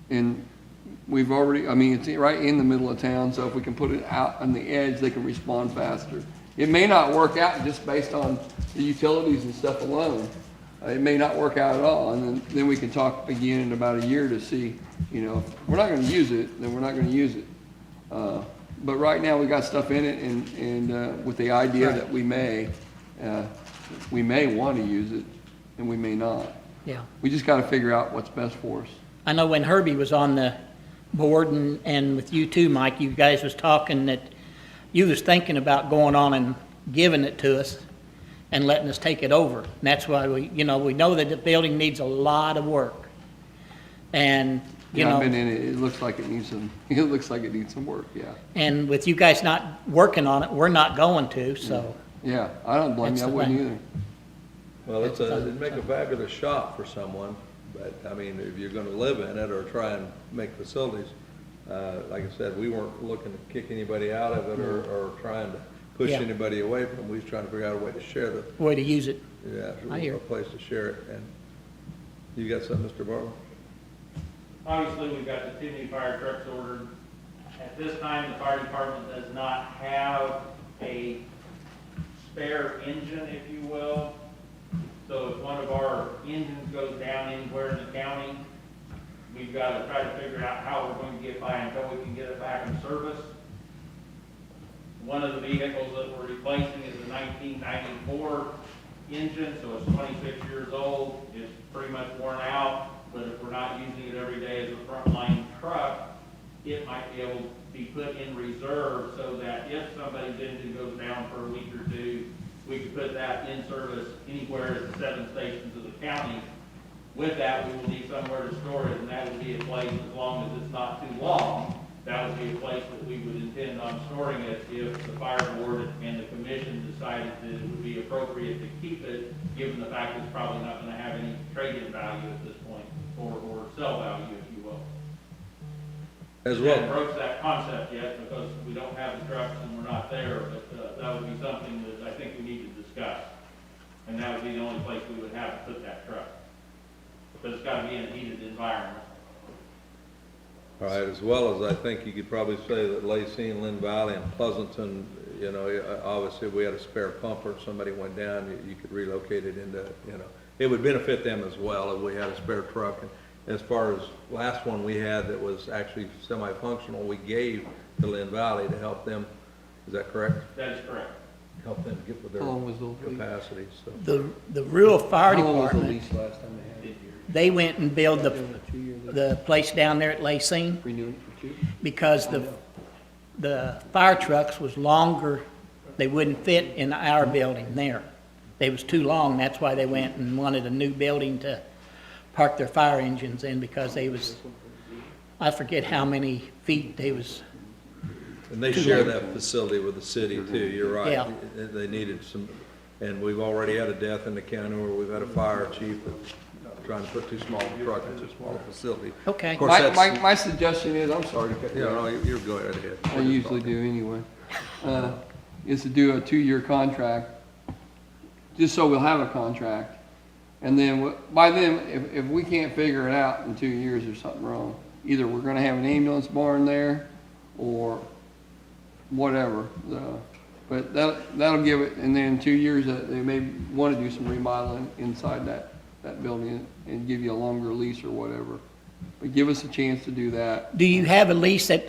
and we've already. I mean, it's right in the middle of town. So if we can put it out on the edge, they can respond faster. It may not work out just based on the utilities and stuff alone. It may not work out at all, and then we can talk again in about a year to see. You know, if we're not going to use it, then we're not going to use it. But right now we got stuff in it, and with the idea that we may want to use it, and we may not.
Yeah.
We just got to figure out what's best for us.
I know when Herbie was on the board and with you too, Mike, you guys was talking that you was thinking about going on and giving it to us and letting us take it over. And that's why we know that the building needs a lot of work. And, you know.
I've been in it. It looks like it needs some, it looks like it needs some work, yeah.
And with you guys not working on it, we're not going to, so.
Yeah, I don't blame you. I
That's the
wouldn't
thing.
either.
Well, it'd make a fabulous shop for someone, but I mean, if you're gonna live in it or try and make facilities, like I said, we weren't looking to kick anybody out of it or trying to push
Yeah.
anybody away from it. We was trying to figure out a way to share the,
Way to use it. I hear.
a place to share it. And you got something, Mr. Barlow?
Obviously, we've got the 2 new fire trucks ordered. At this time, the fire department does not have a spare engine, if you will. So if one of our engines goes down anywhere in the county, we've got to try to figure out how we're going to get by until we can get it back in service. One of the vehicles that we're replacing is a 1994 engine, so it's 26 years old. It's pretty much worn out, but if we're not using it every day as a frontline truck, it might be able to be put in reserve so that if somebody's engine goes down for a week or two, we could put that in service anywhere at the 7 stations of the county. With that, we will need somewhere to store it, and that would be a place, as long as it's not too long, that would be a place that we would intend on storing it if the fire board and the commission decided that it would be appropriate to keep it, given the fact that it's probably not going to have any trade-in value at this point, or sell value, if you will.
As
We haven't
well,
broached that concept yet because we don't have the trucks and we're not there, but that would be something that I think we need to discuss. And that would be the only place we would have to put that truck. Because it's got to be in a heated environment.
all right, as well as I think you could probably say that Lacey and Linn Valley and Pleasanton, you know, obviously if we had a spare pumper, somebody went down, you could relocate it into, you know, it would benefit them as well if we had a spare truck. And as far as last one we had that was actually semi-functional, we gave to Linn Valley to help them, is that correct?
That is correct.
Help them get with their
How long was the lease?
capacity, so.
The rural fire
How long was the
department,
lease last time they had it?
they went and built
Doing a 2-year lease,
the place down there at Lacine
renewing it for 2?
because the fire trucks was longer, they wouldn't fit in our building there. They was too long, that's why they went and wanted a new building to park their fire engines in, because they was, I forget how many feet they was.
And they share that facility with the city too, you're right.
Yeah.
They needed some, and we've already had a death in the county where we've had a fire chief that trying to put too small a truck into a small facility.
Okay.
Of course,
My,
that's,
my suggestion is, I'm sorry to cut you
yeah,
off.
no, you're going right ahead.
I usually do anyway, is to do a 2-year contract, just so we'll have a contract. And then, by then, if we can't figure it out in 2 years, there's something wrong. Either we're gonna have an ambulance barn there, or whatever. But that'll give it, and then in 2 years, they may wanna do some remodeling inside that building and give you a longer lease or whatever. But give us a chance to do that.
Do you have a lease at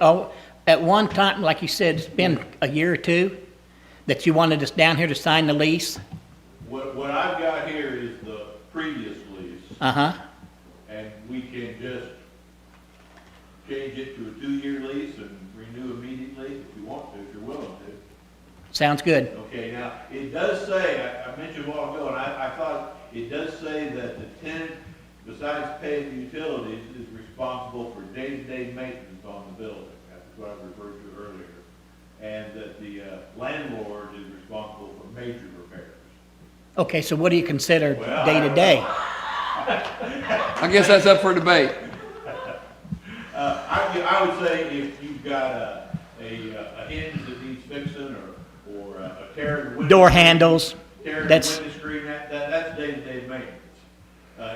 one time, like you said, it's been a year or two, that you wanted us down here to sign the lease?
What I've got here is the previous lease,
Uh-huh.
and we can just change it to a 2-year lease and renew immediately if you want to, if you're willing to.
Sounds good.
Okay, now, it does say, I mentioned a while ago, and I thought, it does say that the tenant, besides paying the utilities, is responsible for day-to-day maintenance on the building. That's what I referred to earlier. And that the landlord is responsible for major repairs.
Okay, so what do you consider
Well,
day to day?
I guess that's up for debate.
I would say if you've got a hinge that needs fixing, or a tear in the window.
Door handles,
Tear in the
that's,
window screen, that's day-to-day maintenance.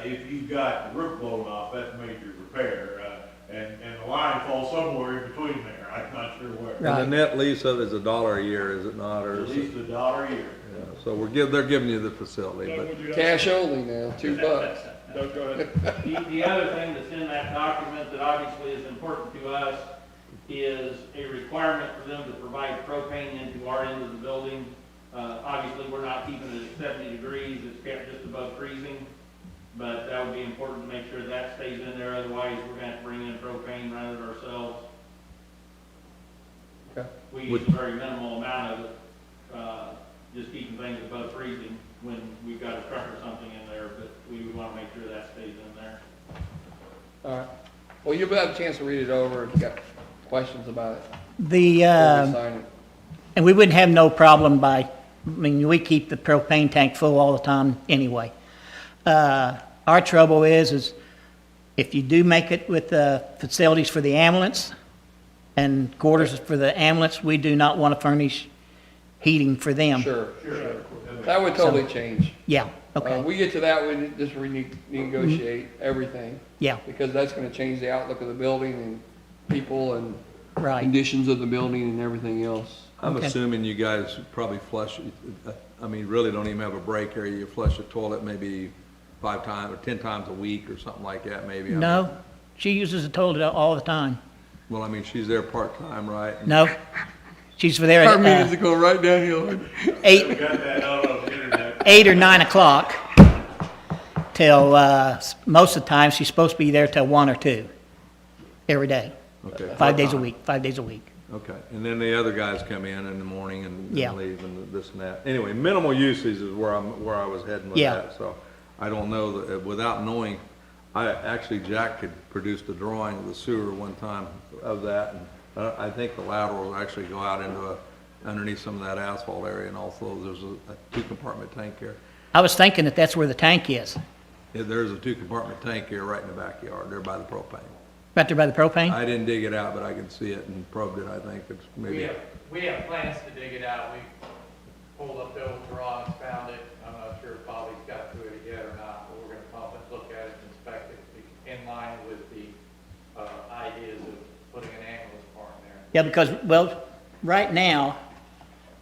If you've got the roof blown off, that's major repair, and the line falls somewhere in between there, I'm not sure where.
Right.
And the net lease of it is $1 a year, is it not, or
At
is
least
it?
$1 a year.
Yeah, so they're giving you the facility,
Doug,
but.
would you have-
Cash only now, $2.
Doug, go ahead.
The other thing that's in that document that obviously is important to us is a requirement for them to provide propane into our end of the building. Obviously, we're not keeping it at 70 degrees, it's kept just above freezing, but that would be important to make sure that stays in there, otherwise we're gonna have to bring in propane, run it ourselves.
Okay.
We use a very minimal amount of it, just keeping things above freezing when we've got a truck or something in there, but we would wanna make sure that stays in there.
All right. Well, you'll have a chance to read it over if you got questions about it.
the,
Before we sign it.
and we wouldn't have no problem I mean, we keep the propane tank full all the time anyway. Our trouble is if you do make it with the facilities for the ambulance and quarters for the ambulance, we do not want to furnish heating for them.
Sure. That would totally change.
Yeah, okay,
We get to that, we just renegotiate everything,
yeah,
because that's gonna change the outlook of the building and people and
right.
conditions of the building and everything else.
I'm
Okay.
assuming you guys probably flush, I mean, really don't even have a break area. You flush the toilet maybe 5 times or 10 times a week or something like that, maybe.
No, she uses the toilet all the time.
Well, I mean, she's there part-time, right?
No, she's there
Our meetings are
at
going right downhill.
8,
Got that out on the internet.
8 or 9 o'clock till, most of the time, she's supposed to be there till 1 or 2 every day,
Okay.
5 days a week, 5 days a week.
Okay, and then the other guys come in the morning and
Yeah.
leave and this and that. Anyway, minimal usage is where I was heading with
Yeah.
that, so I don't know, that without knowing, actually Jack could produce the drawing of the sewer one time of that, and I think the lateral will actually go out into underneath some of that asphalt area, and also there's a 2-compartment tank here.
I was thinking that that's where the tank is,
Yeah, there's a 2-compartment tank here right in the backyard, there by the propane.
right there by the propane?
I didn't dig it out, but I can see it and probed it, I think it's maybe.
We have plans to dig it out. We pulled up the old drawings, found it. I'm not sure if Bobby's got to it yet or not, but we're gonna come up and look at it and inspect it in line with the, ideas of putting an ambulance barn there.
Yeah, because, well, right now,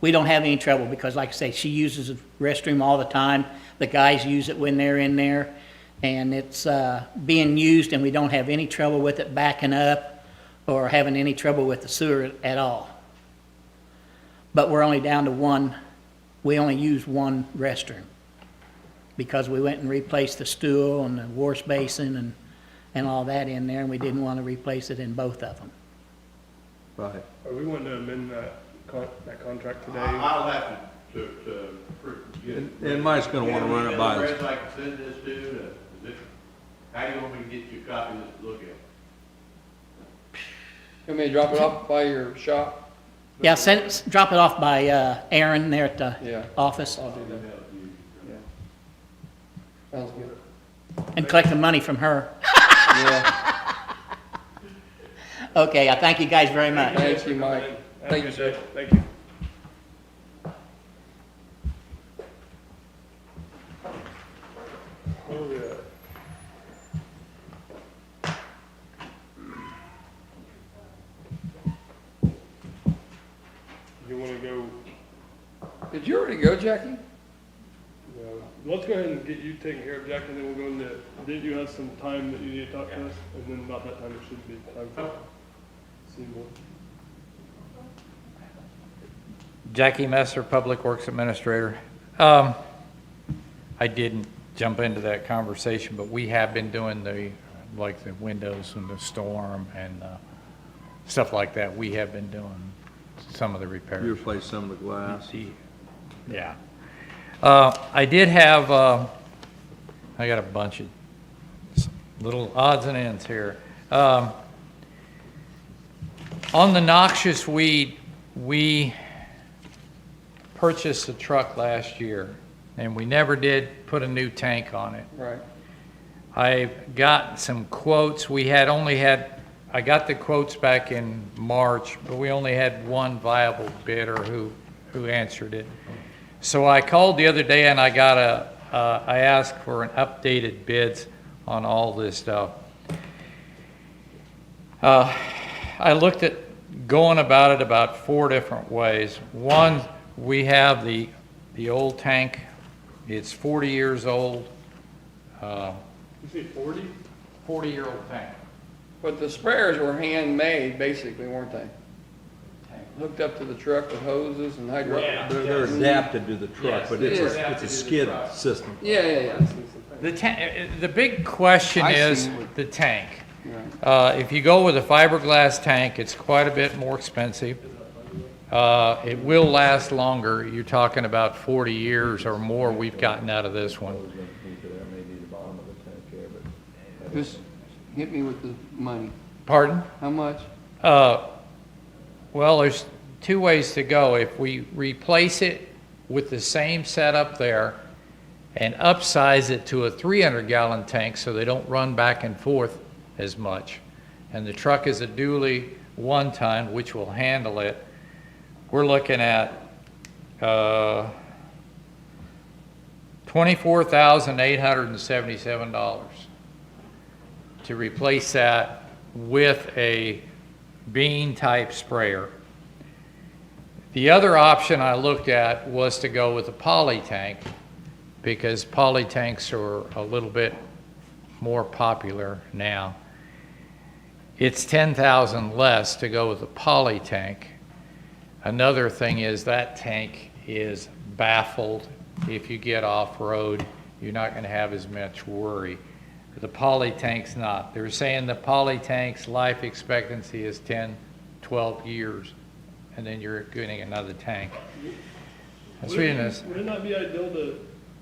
we don't have any trouble, because like I say, she uses the restroom all the time. The guys use it when they're in there, and it's being used, and we don't have any trouble with it backing up or having any trouble with the sewer at all. But we're only down to one, we only use one restroom, because we went and replaced the stool and the wash basin and all that in there, and we didn't want to replace it in both of them.
Right.
Are we wanting to amend that contract today?
I'll have to get.
And Mike's gonna wanna run it by us.
Reds I can send this to, how do you want me to get you a copy of this to look at?
You want me to drop it off by your shop?
Yeah, drop it off by Aaron there at the
Yeah.
office.
I'll do that. Yeah. Sounds good.
And collect the money from her.
Yeah,
Okay, I thank you guys very much.
thank you, Mike.
Have a
Thank
good
you.
day. Thank you. Oh, yeah. You wanna go,
Did you already go, Jackie?
let's go ahead and get you taken care of, Jack, and then we'll go into, did you have some time that you need to talk to us? And then about that time, it should be time for Seymour.
Jackie Messer, Public Works Administrator. I didn't jump into that conversation, but we have been doing the windows and the storm and stuff like that. We have been doing some of the repairs.
You replaced some of the glass.
Yeah. I did have, I got a bunch of little odds and ends here. On the noxious weed, we purchased a truck last year, and we never did put a new tank on it.
Right.
I got some quotes. I got the quotes back in March, but we only had one viable bidder who answered it. So I called the other day and I asked for an updated bids on all this stuff. I looked at going about it about 4 different ways. One, we have the old tank. It's 40 years old.
You say 40?
40-year-old tank.
But the sprayers were handmade, basically, weren't they? Hooked up to the truck with hoses and hydraulic.
They're adapted to the truck,
Yes,
but
it
it's
is.
a skid system.
Yeah.
The big question
I
is
see what-
the tank.
Right.
If you go with a fiberglass tank, it's quite a bit more expensive. It will last longer. You're talking about 40 years or more we've gotten out of this one.
Just hit me with the money.
Pardon?
How much?
Well, there's 2 ways to go. If we replace it with the same setup there and upsize it to a 300-gallon tank so they don't run back and forth as much, and the truck is a dually 1-ton, which will handle it, we're looking at $24,877 to replace that with a bean-type sprayer. The other option I looked at was to go with a poly tank, because poly tanks are a little bit more popular now. It's $10,000 less to go with a poly tank. Another thing is that tank is baffled. If you get off-road, you're not going to have as much worry. The poly tank's not. They're saying the poly tank's life expectancy is 10, 12 years, and then you're getting another tank. That's reading this.
Would it not be ideal to,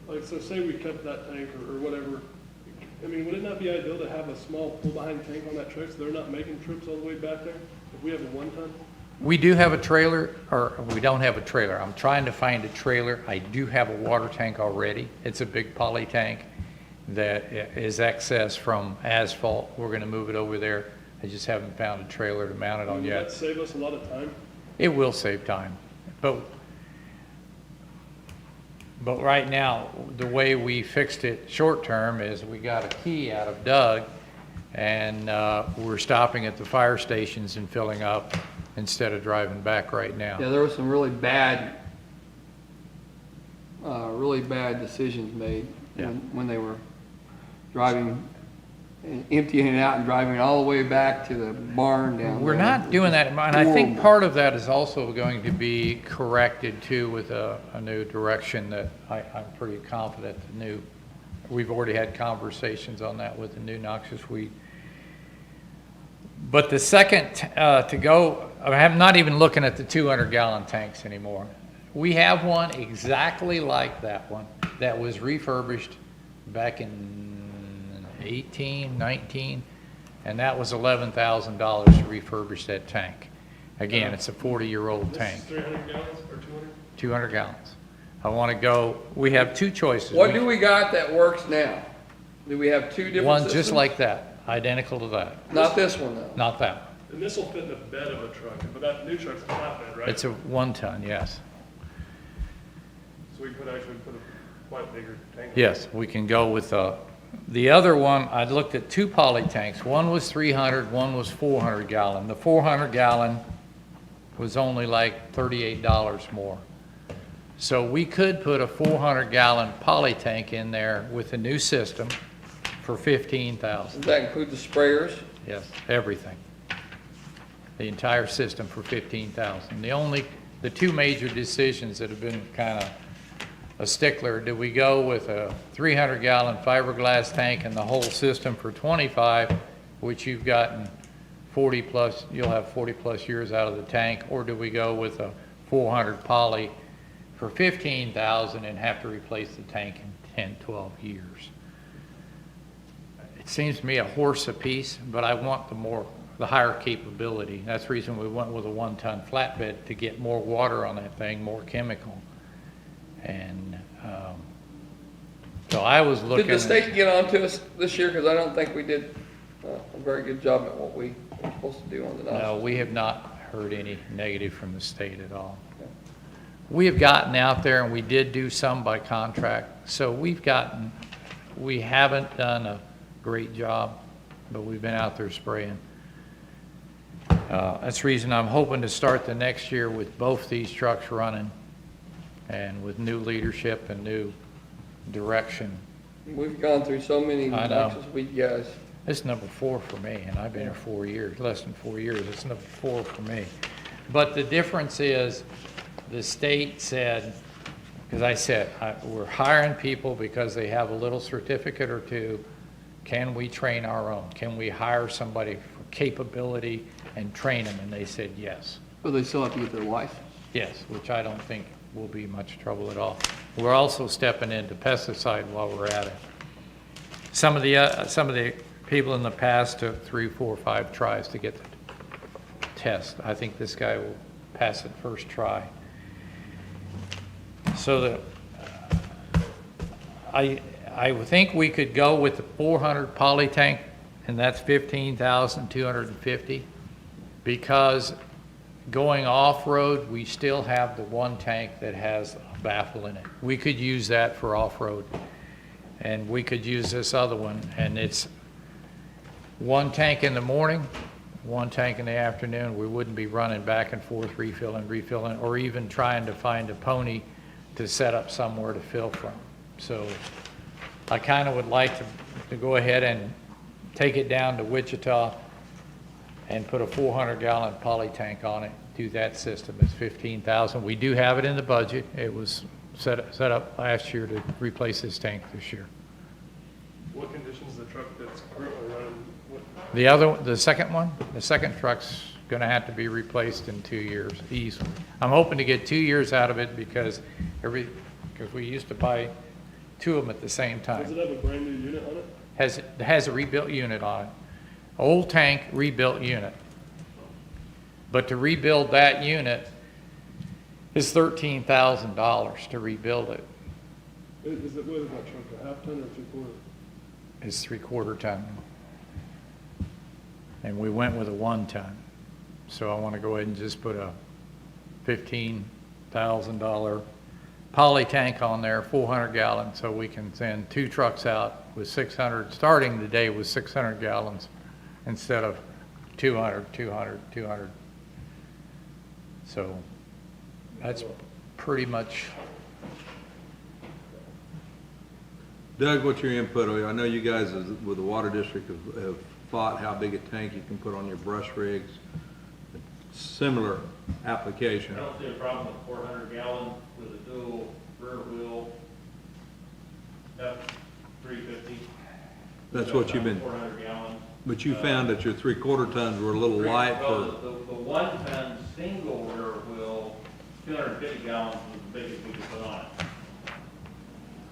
like, so say we kept that tank or whatever, I mean, would it not be ideal to have a small pull-behind tank on that truck so they're not making trips all the way back there? If we have a 1-ton?
We do have a trailer, or we don't have a trailer. I'm trying to find a trailer. I do have a water tank already. It's a big poly tank that is excess from asphalt. We're going to move it over there. I just haven't found a trailer to mount it on
Would
yet.
that save us a lot of time?
It will save time, but right now, the way we fixed it short-term is we got a key out of Doug, and we're stopping at the fire stations and filling up instead of driving back right now.
Yeah, there were some really bad decisions made
Yeah.
when they were driving, and emptying it out and driving it all the way back to the barn down
We're
there.
not doing that, and I think
Horrible.
part of that is also going to be corrected too with a new direction that I'm pretty confident we've already had conversations on that with the new noxious weed. But the second to go, I'm not even looking at the 200-gallon tanks anymore. We have one exactly like that one that was refurbished back in 18, 19, and that was $11,000 to refurbish that tank. Again, it's a 40-year-old tank,
This is 300 gallons or 200?
200 gallons. I want to go, we have 2 choices.
What do we got that works now? Do we have two different
One
systems?
just like that, identical to that,
Not this one, though.
not that one.
And this will fit in the bed of a truck, but that new truck's a flatbed, right?
It's a 1-ton, yes.
So we could actually put a quite bigger tank.
Yes, we can go with, the other one, I looked at 2 poly tanks. One was 300, one was 400 gallon. The 400 gallon was only like $38 more. So we could put a 400 gallon poly tank in there with a new system for $15,000.
Does that include the sprayers?
Yes, everything. The entire system for $15,000. The 2 major decisions that have been kind of a stickler, do we go with a 300 gallon fiberglass tank and the whole system for 25, which you've gotten 40 plus, you'll have 40 plus years out of the tank, or do we go with a 400 poly for $15,000 and have to replace the tank in 10, 12 years? It seems to me a horse apiece, but I want the higher capability. That's the reason we went with a 1-ton flatbed, to get more water on that thing, more chemical. And so I was looking.
Did the state get on to us this year? Because I don't think we did a very good job at what we were supposed to do on the
No,
nozzles.
we have not heard any negative from the state at all. We have gotten out there, and we did do some by contract. So we haven't done a great job, but we've been out there spraying. That's the reason I'm hoping to start the next year with both these trucks running, and with new leadership and new direction.
We've gone through so many
I know.
noxious weed guys.
It's number 4 for me, and I've been here 4 years, less than 4 years. It's number 4 for me. But the difference is, the state said, because I said, we're hiring people because they have a little certificate or 2. Can we train our own? Can we hire somebody for capability and train them? And they said yes.
But they still have to get their license.
Yes, which I don't think will be much trouble at all. We're also stepping into pesticide while we're at it. Some of the people in the past took 3, 4, 5 tries to get the test. I think this guy will pass it first try. So I would think we could go with the 400 poly tank, and that's $15,250, because going off-road, we still have the 1 tank that has a baffle in it. We could use that for off-road, and we could use this other one, and it's 1 tank in the morning, 1 tank in the afternoon. We wouldn't be running back and forth, refilling, or even trying to find a pony to set up somewhere to fill from. So I kind of would like to go ahead and take it down to Wichita and put a 400-gallon poly tank on it, do that system. It's $15,000. We do have it in the budget. It was set up last year to replace this tank this year.
What conditions is the truck that's currently running?
The second truck's gonna have to be replaced in 2 years, easily. I'm hoping to get 2 years out of it, because we used to buy 2 of them at the same time.
Does it have a brand new unit on it?
It has a rebuilt unit on it. Old tank, rebuilt unit. But to rebuild that unit is $13,000 to rebuild it.
What is that truck, a half ton or 3/4?
It's 3/4 ton. And we went with a 1 ton. So I want to go ahead and just put a $15,000 poly tank on there, 400 gallons, so we can send 2 trucks out with 600, starting today with 600 gallons instead of 200. So that's pretty much.
Doug, what's your input? I know you guys with the water district have fought how big a tank you can put on your brush rigs. Similar application.
I don't see a problem with 400 gallon with a dual rear wheel F-350.
That's what you've been,
400 gallons.
but you found that your 3/4 tons were a little light
Well,
for,
the 1 ton single rear wheel, 250 gallons was the biggest we could put on it.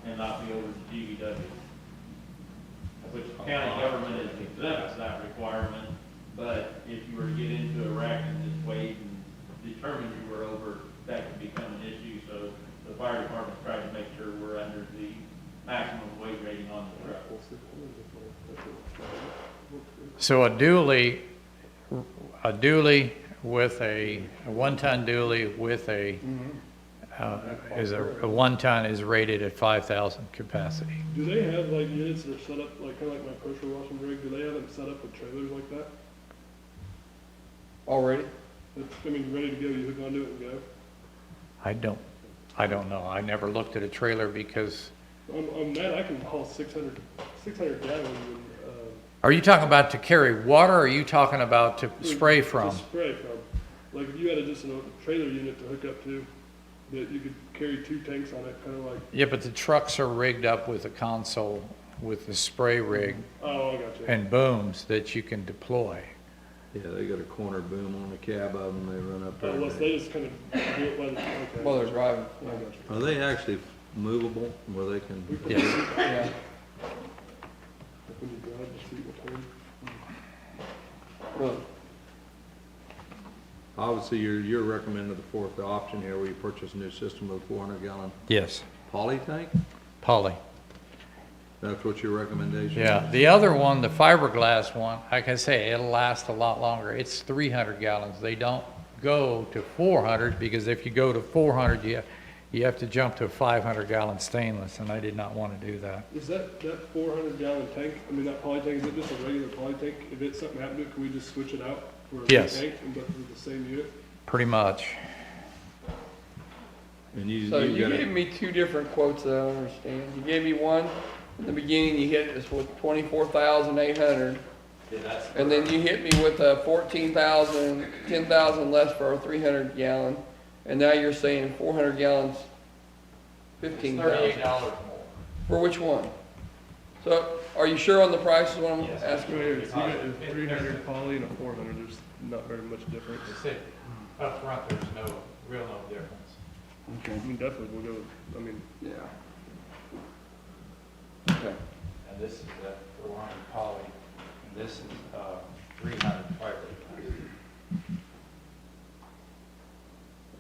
And not be over the GVW. Which county government is exempt that requirement, but if you were to get into a wreck and this weight and determine you were over, that could become an issue. So the fire department's trying to make sure we're under the maximum weight rating on the truck.
So a dually with a one-ton dually with a, a one-ton is rated at 5,000 capacity.
Do they have like units that are set up, like kind of like my pressure washing rig, do they have them set up with trailers like that?
Already?
I mean, ready to go, you hook onto it and go?
I don't know. I never looked at a trailer because,
On that, I can haul 600 gallons and,
are you talking about to carry water or are you talking about to spray from?
to spray from. Like if you had just a trailer unit to hook up to, that you could carry 2 tanks on it, kind of like,
Yeah, but the trucks are rigged up with a console with the spray rig
oh, I got you.
and booms that you can deploy.
Yeah, they got a corner boom on the cab of them, they run up there.
Unless they just kind of do it while, okay.
While they're driving.
I got you.
Are they actually movable where they can?
Yeah.
Yeah.
When you drive, the seat will turn.
Well,
Obviously, you're recommending the fourth option here where you purchase a new system with a 400-gallon
Yes,
poly tank?
poly.
That's what your recommendation is?
Yeah, the other one, the fiberglass one, like I say, it'll last a lot longer. It's 300 gallons. They don't go to 400 because if you go to 400, you have to jump to a 500-gallon stainless, and I did not want to do that.
Is that 400-gallon tank, I mean, that poly tank, is it just a regular poly tank? If it's something happened to it, can we just switch it out for a new
Yes.
tank and go through the same unit?
Pretty much.
And you
so you
got
gave me 2 different quotes that I don't understand. You gave me one, in the beginning, you hit us with 24,800. And then you hit me with 14,000, 10,000 less for a 300 gallon. And now you're saying 400 gallons, 15,000.
$38 more.
For which one? So are you sure on the price is what I'm asking?
Right here, you got a 300 poly and a 400, there's not very much difference.
Up front, there's no difference.
Okay.
I mean, definitely we'll go, I mean,
Yeah. Okay.
And this is that 400 poly, and this is 300 fiberglass.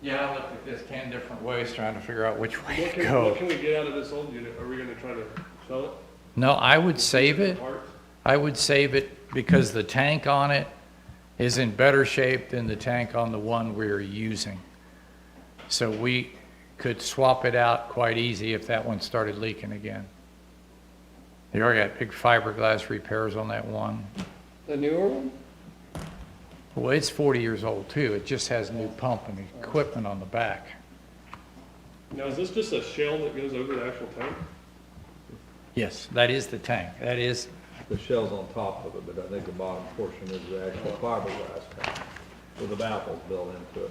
Yeah, I looked at this 10 different ways trying to figure out which way to
what
go.
can we get out of this old unit? Are we gonna try to sell it?
No, I would save it.
Parts?
I would save it because the tank on it is in better shape than the tank on the one we're using. So we could swap it out quite easy if that one started leaking again. They already got big fiberglass repairs on that one.
The newer one?
Well, it's 40 years old too. It just has new pump and equipment on the back.
Now, is this just a shell that goes over the actual tank?
Yes, that is the tank. That is,
the shell's on top of it, but I think the bottom portion is the actual fiberglass tank with the baffles built into it.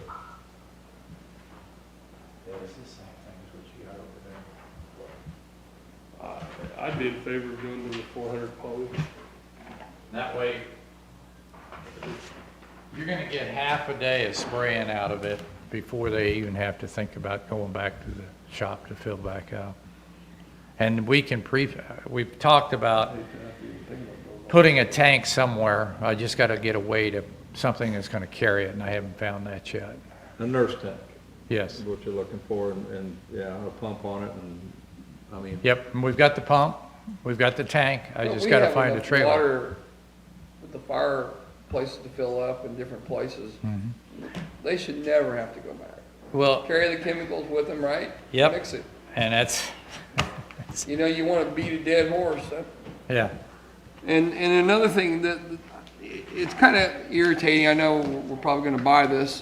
yeah, it's the same thing as what you got over there.
I'd be in favor of going to the 400 poly.
That way, you're gonna get half a day of spraying out of it before they even have to think about going back to the shop to fill back out. And we can we've talked about putting a tank somewhere. I just gotta get a way to, something that's gonna carry it, and I haven't found that yet.
A nurse tank
Yes.
is what you're looking for, and yeah, a pump on it, and, I mean,
Yep, and we've got the pump, we've got the tank, I
But
just
we
gotta
have
find a
enough
trailer.
Water with the fire places to fill up in different places. They should never have to go back.
Well,
Carry the chemicals with them, right?
Yep.
Mix it.
and that's,
You know, you want to beat a dead horse.
yeah,
And another thing that, it's kind of irritating, I know we're probably going to buy this,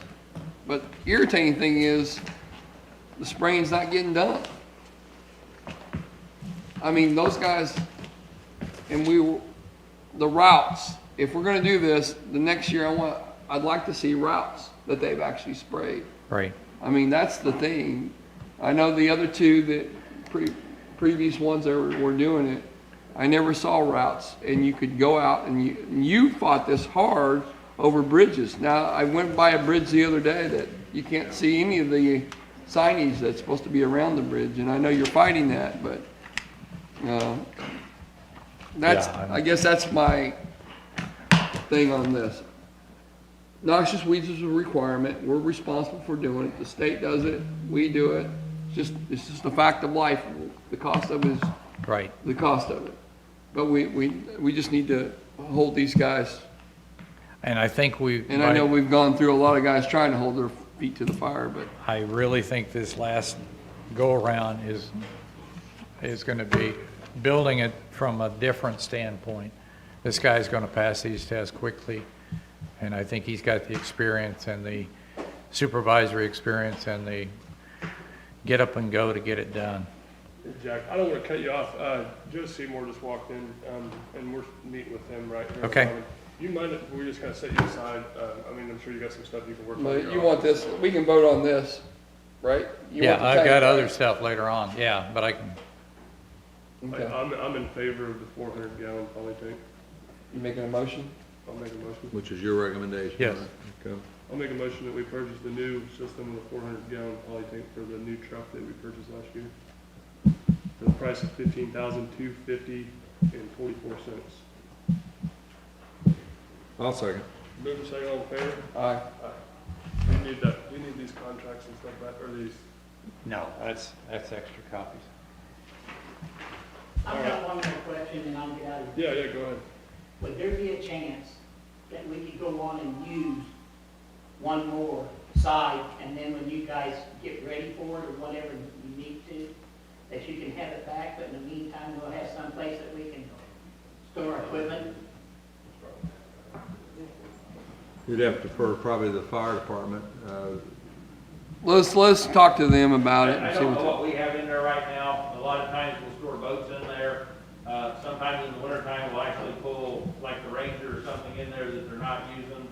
but irritating thing is the spraying's not getting done. I mean, those guys, and the routes, if we're going to do this, the next year I'd like to see routes that they've actually sprayed.
right.
I mean, that's the thing. I know the other two that previous ones that were doing it, I never saw routes, and you could go out and you fought this hard over bridges. Now, I went by a bridge the other day that you can't see any of the signage that's supposed to be around the bridge, and I know you're fighting that, but I guess that's my thing on this. Noxious weeds is a requirement. We're responsible for doing it. The state does it. We do it. It's just a fact of life. The cost of it is
Right.
the cost of it. But we just need to hold these guys.
And I think
And I know we've gone through a lot of guys trying to hold their feet to the fire, but
I really think this last go-around is going to be building it from a different standpoint. This guy's going to pass these tests quickly, and I think he's got the experience and the supervisory experience and the get up and go to get it done.
Jack, I don't want to cut you off. Joe Seymour just walked in, and we're meeting with him right here.
Okay.
You mind if we just kind of set you aside? I mean, I'm sure you got some stuff you can work on.
but you want this, we can vote on this, right? You
Yeah,
want the
I've
tank,
got
right?
other stuff later on, yeah, but I can,
Okay.
I'm in favor of the 400 gallon poly tank.
You making a motion?
I'll make a motion.
Which is your recommendation?
Yes.
right? Okay.
I'll make a motion that we purchase the new system with a 400 gallon poly tank for the new truck that we purchased last year. For the price of $15,250 and 44 cents.
I'll second.
Move to second, all in favor?
Aye.
Do you need that? Do you need these contracts and stuff back, or these?
no, that's extra copies.
I've got one more question and I'll get out of here.
Yeah, go ahead.
Would there be a chance that we could go on and use one more side, and then when you guys get ready for it or whatever you need to, that you can have it back, but in the meantime, we'll have some place that we can store our equipment?
You'd have to defer probably the fire department.
Let's talk to them about it
I
and see
don't know
what.
what we have in there right now. A lot of times we'll store boats in there. Sometimes in the wintertime, we'll actually pull like the Ranger or something in there that they're not using.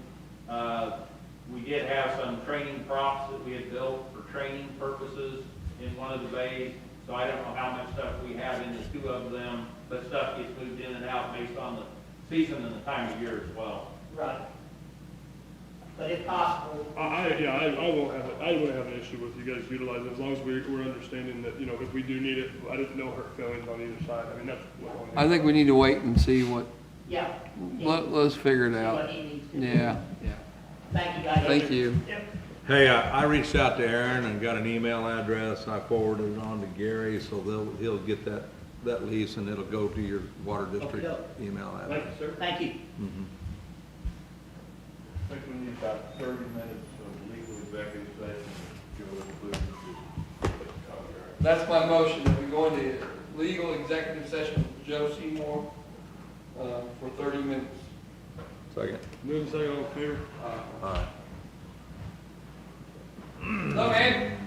We did have some training props that we had built for training purposes in one of the bays. So I don't know how much stuff we have in the two of them, but stuff gets moved in and out based on the season and the time of year as well.
Right. But if possible,
I won't have it. I wouldn't have an issue with you guys utilizing it as long as we're understanding that, if we do need it, I didn't know hurt feelings on either side. I mean, that's what
I think we need to wait and see what,
yeah.
let's figure it
See
out.
what he needs to do.
Yeah,
Thank you, guys.
thank you.
Yep.
Hey, I reached out to Aaron and got an email address. I forwarded it on to Gary, so he'll get that lease and it'll go to your water district
Okay.
email
Thank
address.
you, sir.
Thank you.
Mhm.
I think we need about 30 minutes of legal executive session. Joe included the contract.
That's my motion, that we go into legal executive session with Joe Seymour, for 30 minutes.
Second.
Move to second, all in favor?
All right.
No, man.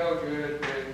Oh, good, good.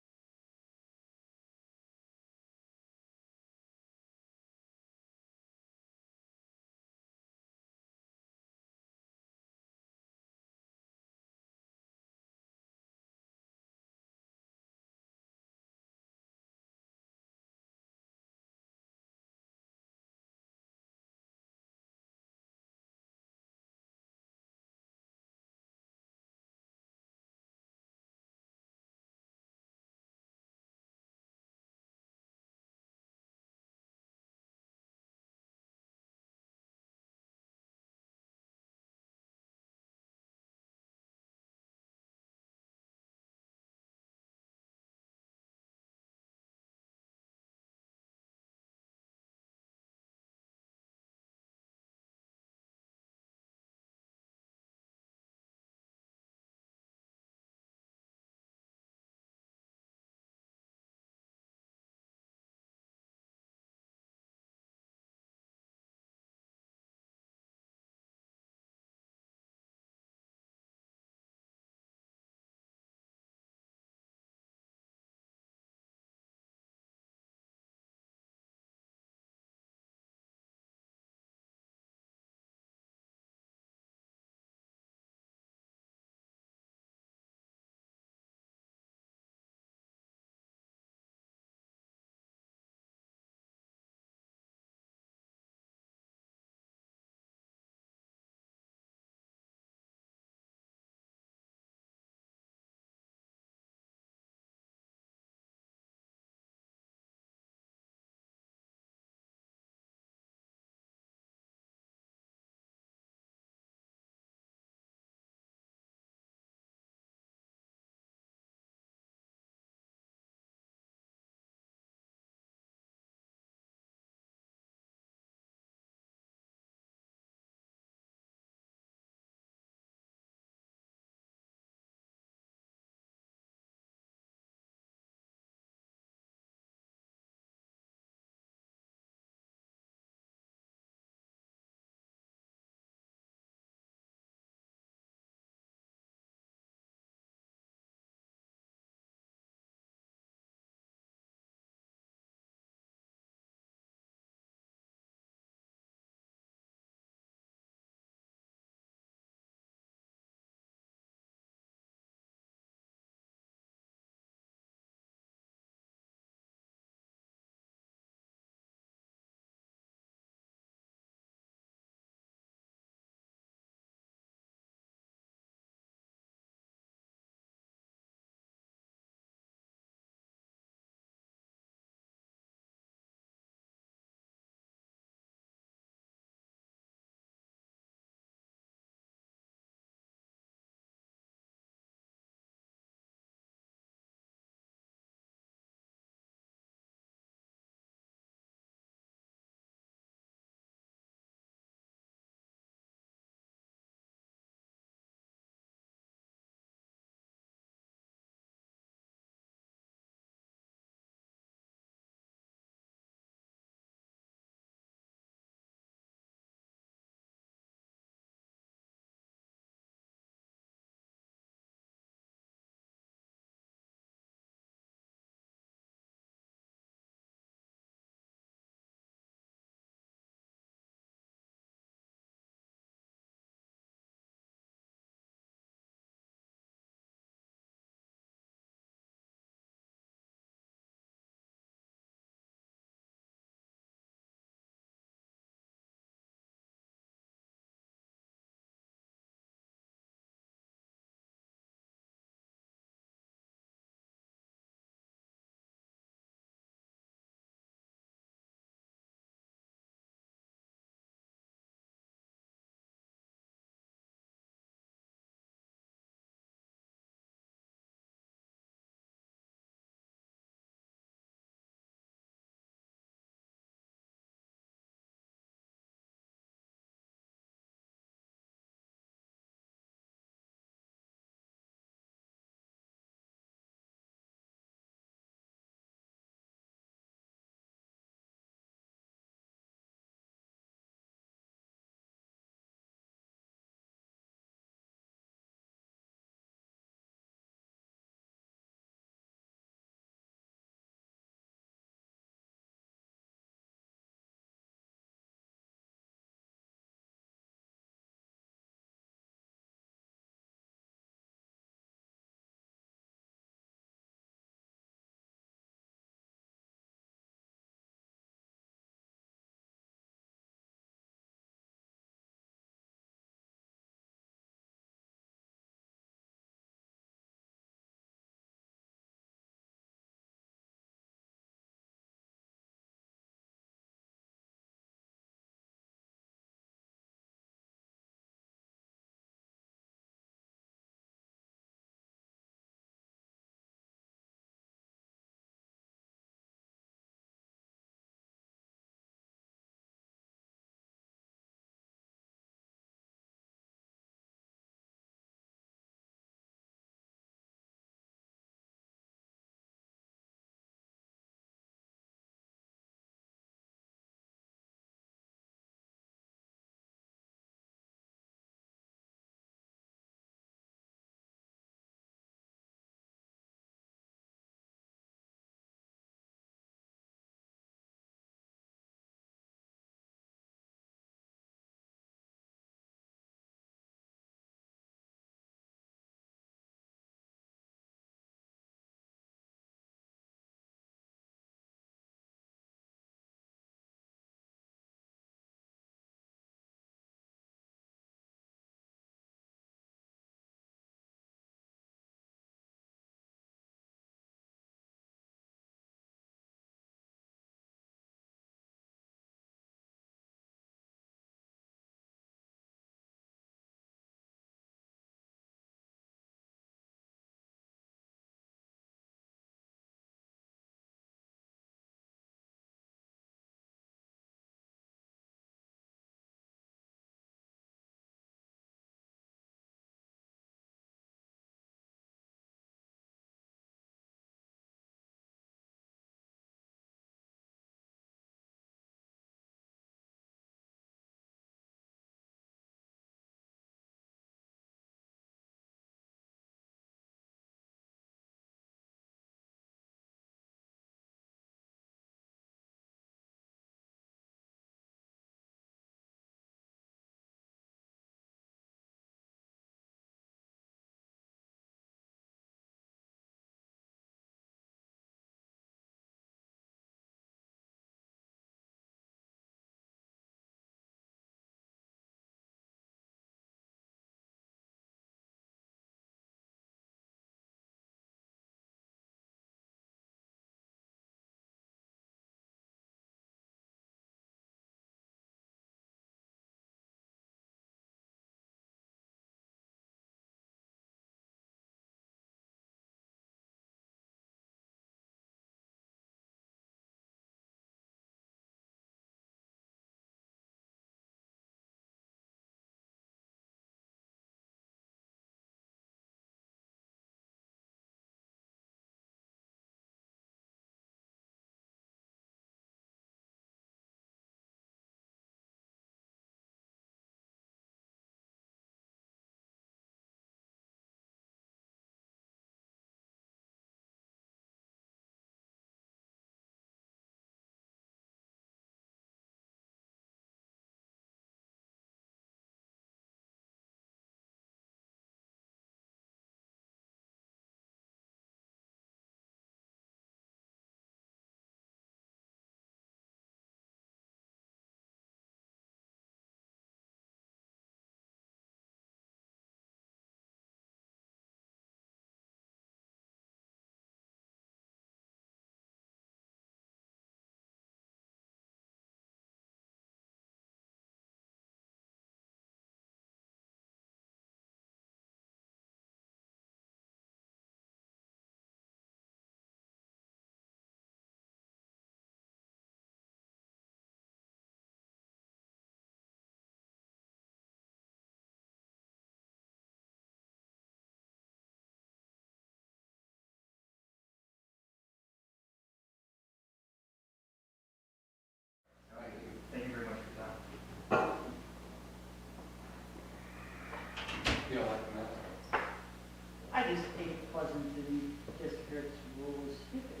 I just think Pleasanton District's rule is stupid.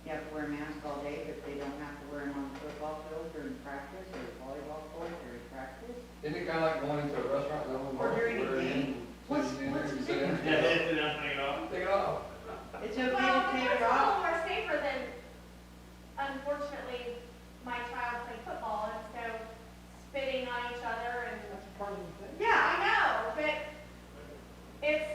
You have to wear a mask all day, but they don't have to wear them on the football field during practice or volleyball court during practice.
Isn't it kinda like going into a restaurant, no one
Or during a
wearing
game.
in,
What's
sitting in there
the
and sitting
difference?
there.
Take it off.
Take it off.
It's okay
Well,
to take
it's
it
a little
off.
more safer than, unfortunately, my child played football, and so spitting on each other and.
That's part of the thing.
Yeah, I know, but it's,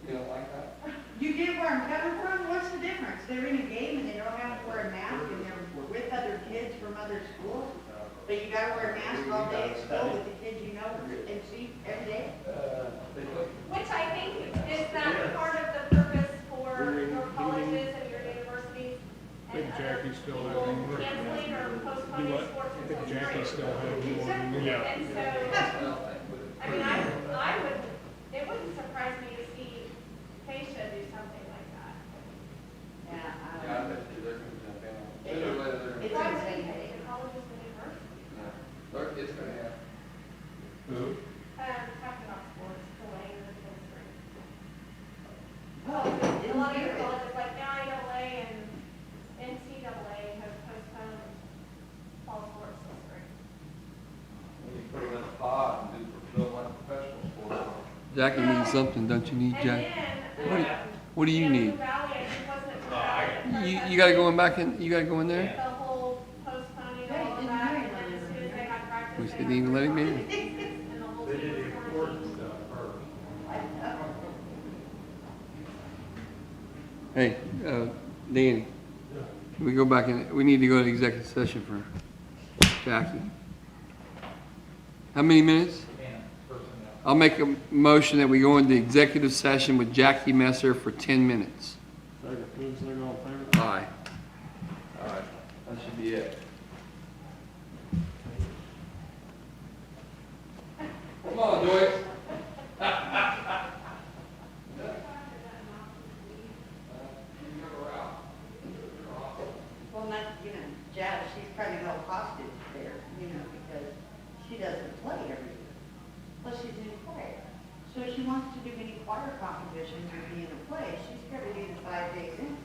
You don't like that?
You get where I'm coming from? What's the difference? They're in a game and they don't have to wear a mask and they're with other kids from other schools. But you gotta wear a mask all day at school with the kids you know and see every day.
which I think is that part of the purpose for your colleges and your universities
I
and
think
other
Jackie still has
people
one.
canceling or
Do
postponing
what?
sports
I
until
think Jackie
spring.
still has one.
Yeah.
And so, I mean, I would, it wouldn't surprise me to see Keisha do something like that.
Yeah,
Yeah, I bet you they're gonna jump in on it.
It's-
Sooner or later, they're
it's
gonna.
Why would
insane.
they, the colleges and universities?
It's gonna happen.
Talking about sports, delaying until spring.
Well,
A lot of your
it's
colleges, like NIAA and NCAA have postponed fall sports till spring.
You put them in a pod and do like professional sports.
Jackie needs something, don't you need,
And
Jack?
then,
What do you need?
Blue Valley, I think, wasn't it Blue Valley?
You gotta go in back in, you gotta go in there?
The whole postponing all of that, and then as soon as they had practice.
We
they
didn't
had
even let him in.
And the whole team was quarantined.
Hey, Danny, we go back in, we need to go to executive session for Jackie. How many minutes? I'll make a motion that we go into executive session with Jackie Messer for 10 minutes.
Second, move second, all in favor?
Aye.
All right, that should be it.
Come on, Joyce.
Well, not, Jazz, she's probably held hostage there, because she doesn't play every year. Plus, she's in choir. So if she wants to do any choir competitions or be in a play, she's got to do the 5 days in.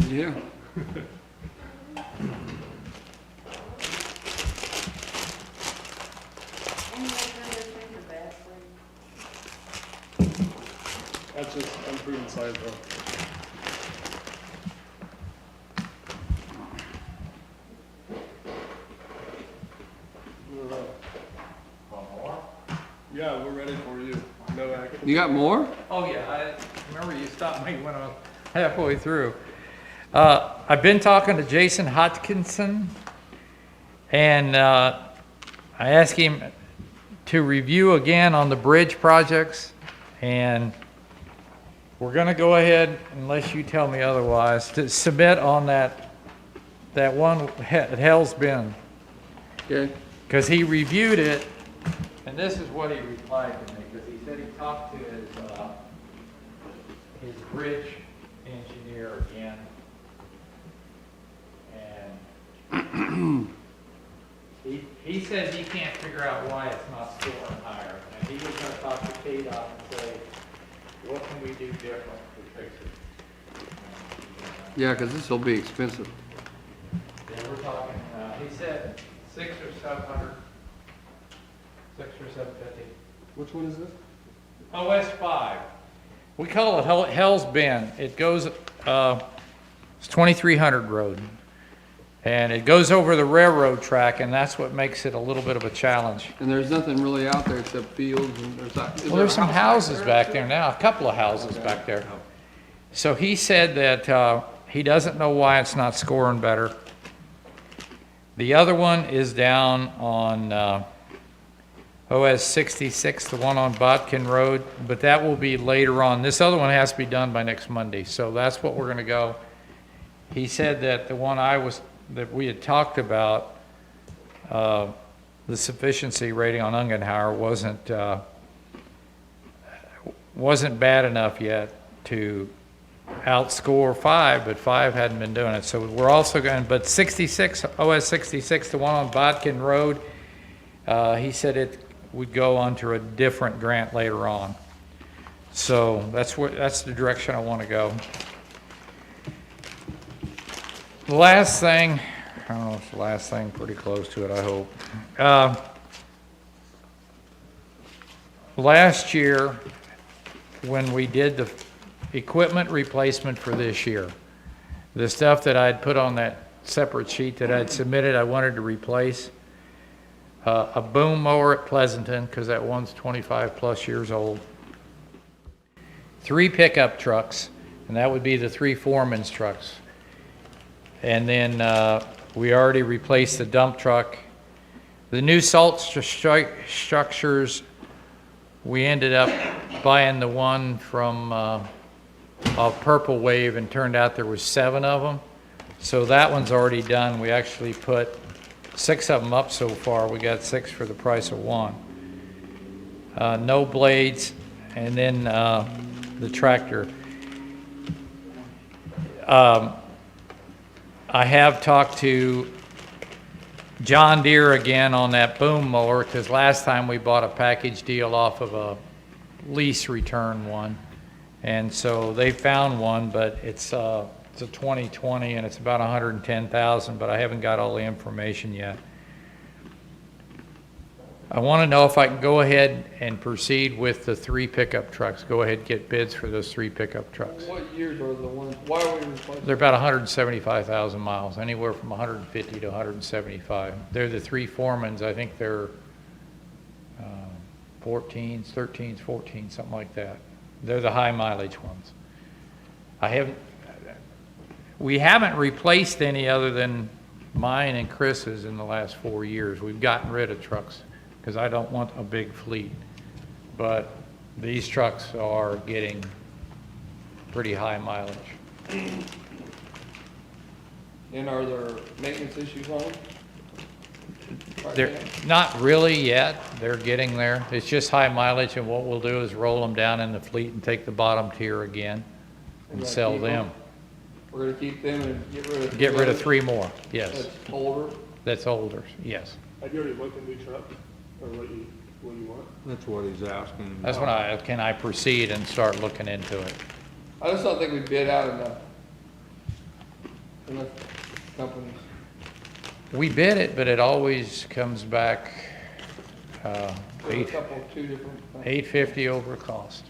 Yeah.
And those things are bad for you.
That's just unproven science, though. Yeah, we're ready for you. No action.
You got more?
Oh, yeah, I remember you stopped me when I was halfway through. I've been talking to Jason Hodgkinson, and I asked him to review again on the bridge projects, and we're gonna go ahead, unless you tell me otherwise, to submit on that one at Hell's Bend.
Okay.
Because he reviewed it, and this is what he replied to me, because he said he talked to his bridge engineer again. And he says he can't figure out why it's not scoring higher. And he was gonna talk to KDOT and say, what can we do different to fix it?
Yeah, because this will be expensive.
Yeah, we're talking, he said 600 or 700, 6 or 750.
Which one is this?
OS 5. We call it Hell's Bend. It goes, it's 2300 road. And it goes over the railroad track, and that's what makes it a little bit of a challenge.
And there's nothing really out there except fields and there's not.
Well, there's some houses back there now, a couple of houses back there. So he said that he doesn't know why it's not scoring better. The other one is down on OS 66, the one on Botkin Road, but that will be later on. This other one has to be done by next Monday, so that's what we're going to go. He said that the one that we had talked about, the sufficiency rating on Ungenhauer wasn't bad enough yet to outscore 5, but 5 hadn't been doing it. So we're also going, but 66, OS 66, the one on Botkin Road, he said it would go onto a different grant later on. So that's the direction I want to go. The last thing, I don't know if it's the last thing, pretty close to it, I hope. Last year, when we did the equipment replacement for this year, the stuff that I'd put on that separate sheet that I'd submitted, I wanted to replace a boom mower at Pleasanton, because that one's 25 plus years old. 3 pickup trucks, and that would be the 3 foreman's trucks. And then we already replaced the dump truck. The new salt structures, we ended up buying the one from Purple Wave, and turned out there was 7 of them. So that one's already done. We actually put 6 of them up so far. We got 6 for the price of 1. No blades, and then the tractor. I have talked to John Deere again on that boom mower, because last time we bought a package deal off of a lease return one. And so they found one, but it's a 2020 and it's about 110,000, but I haven't got all the information yet. I want to know if I can go ahead and proceed with the 3 pickup trucks. Go ahead and get bids for those 3 pickup trucks.
What years are the ones, why are we replacing?
They're about 175,000 miles, anywhere from 150 to 175. They're the 3 Foremans. I think they're 14s, 13s, 14s, something like that. They're the high mileage ones. We haven't replaced any other than mine and Chris's in the last 4 years. We've gotten rid of trucks because I don't want a big fleet. But these trucks are getting pretty high mileage.
And are there maintenance issues on them?
They're not really yet. They're getting there. It's just high mileage, and what we'll do is roll them down in the fleet and take the bottom tier again and sell them.
We're gonna keep them and
Get rid of 3 more, yes.
That's older.
That's older, yes.
Have you already looked into the truck, or what you want?
That's what he's asking.
That's when can I proceed and start looking into it?
I just don't think we bid out enough. unless companies?
We bid it, but it always comes back,
A couple, two different things.
$850 over cost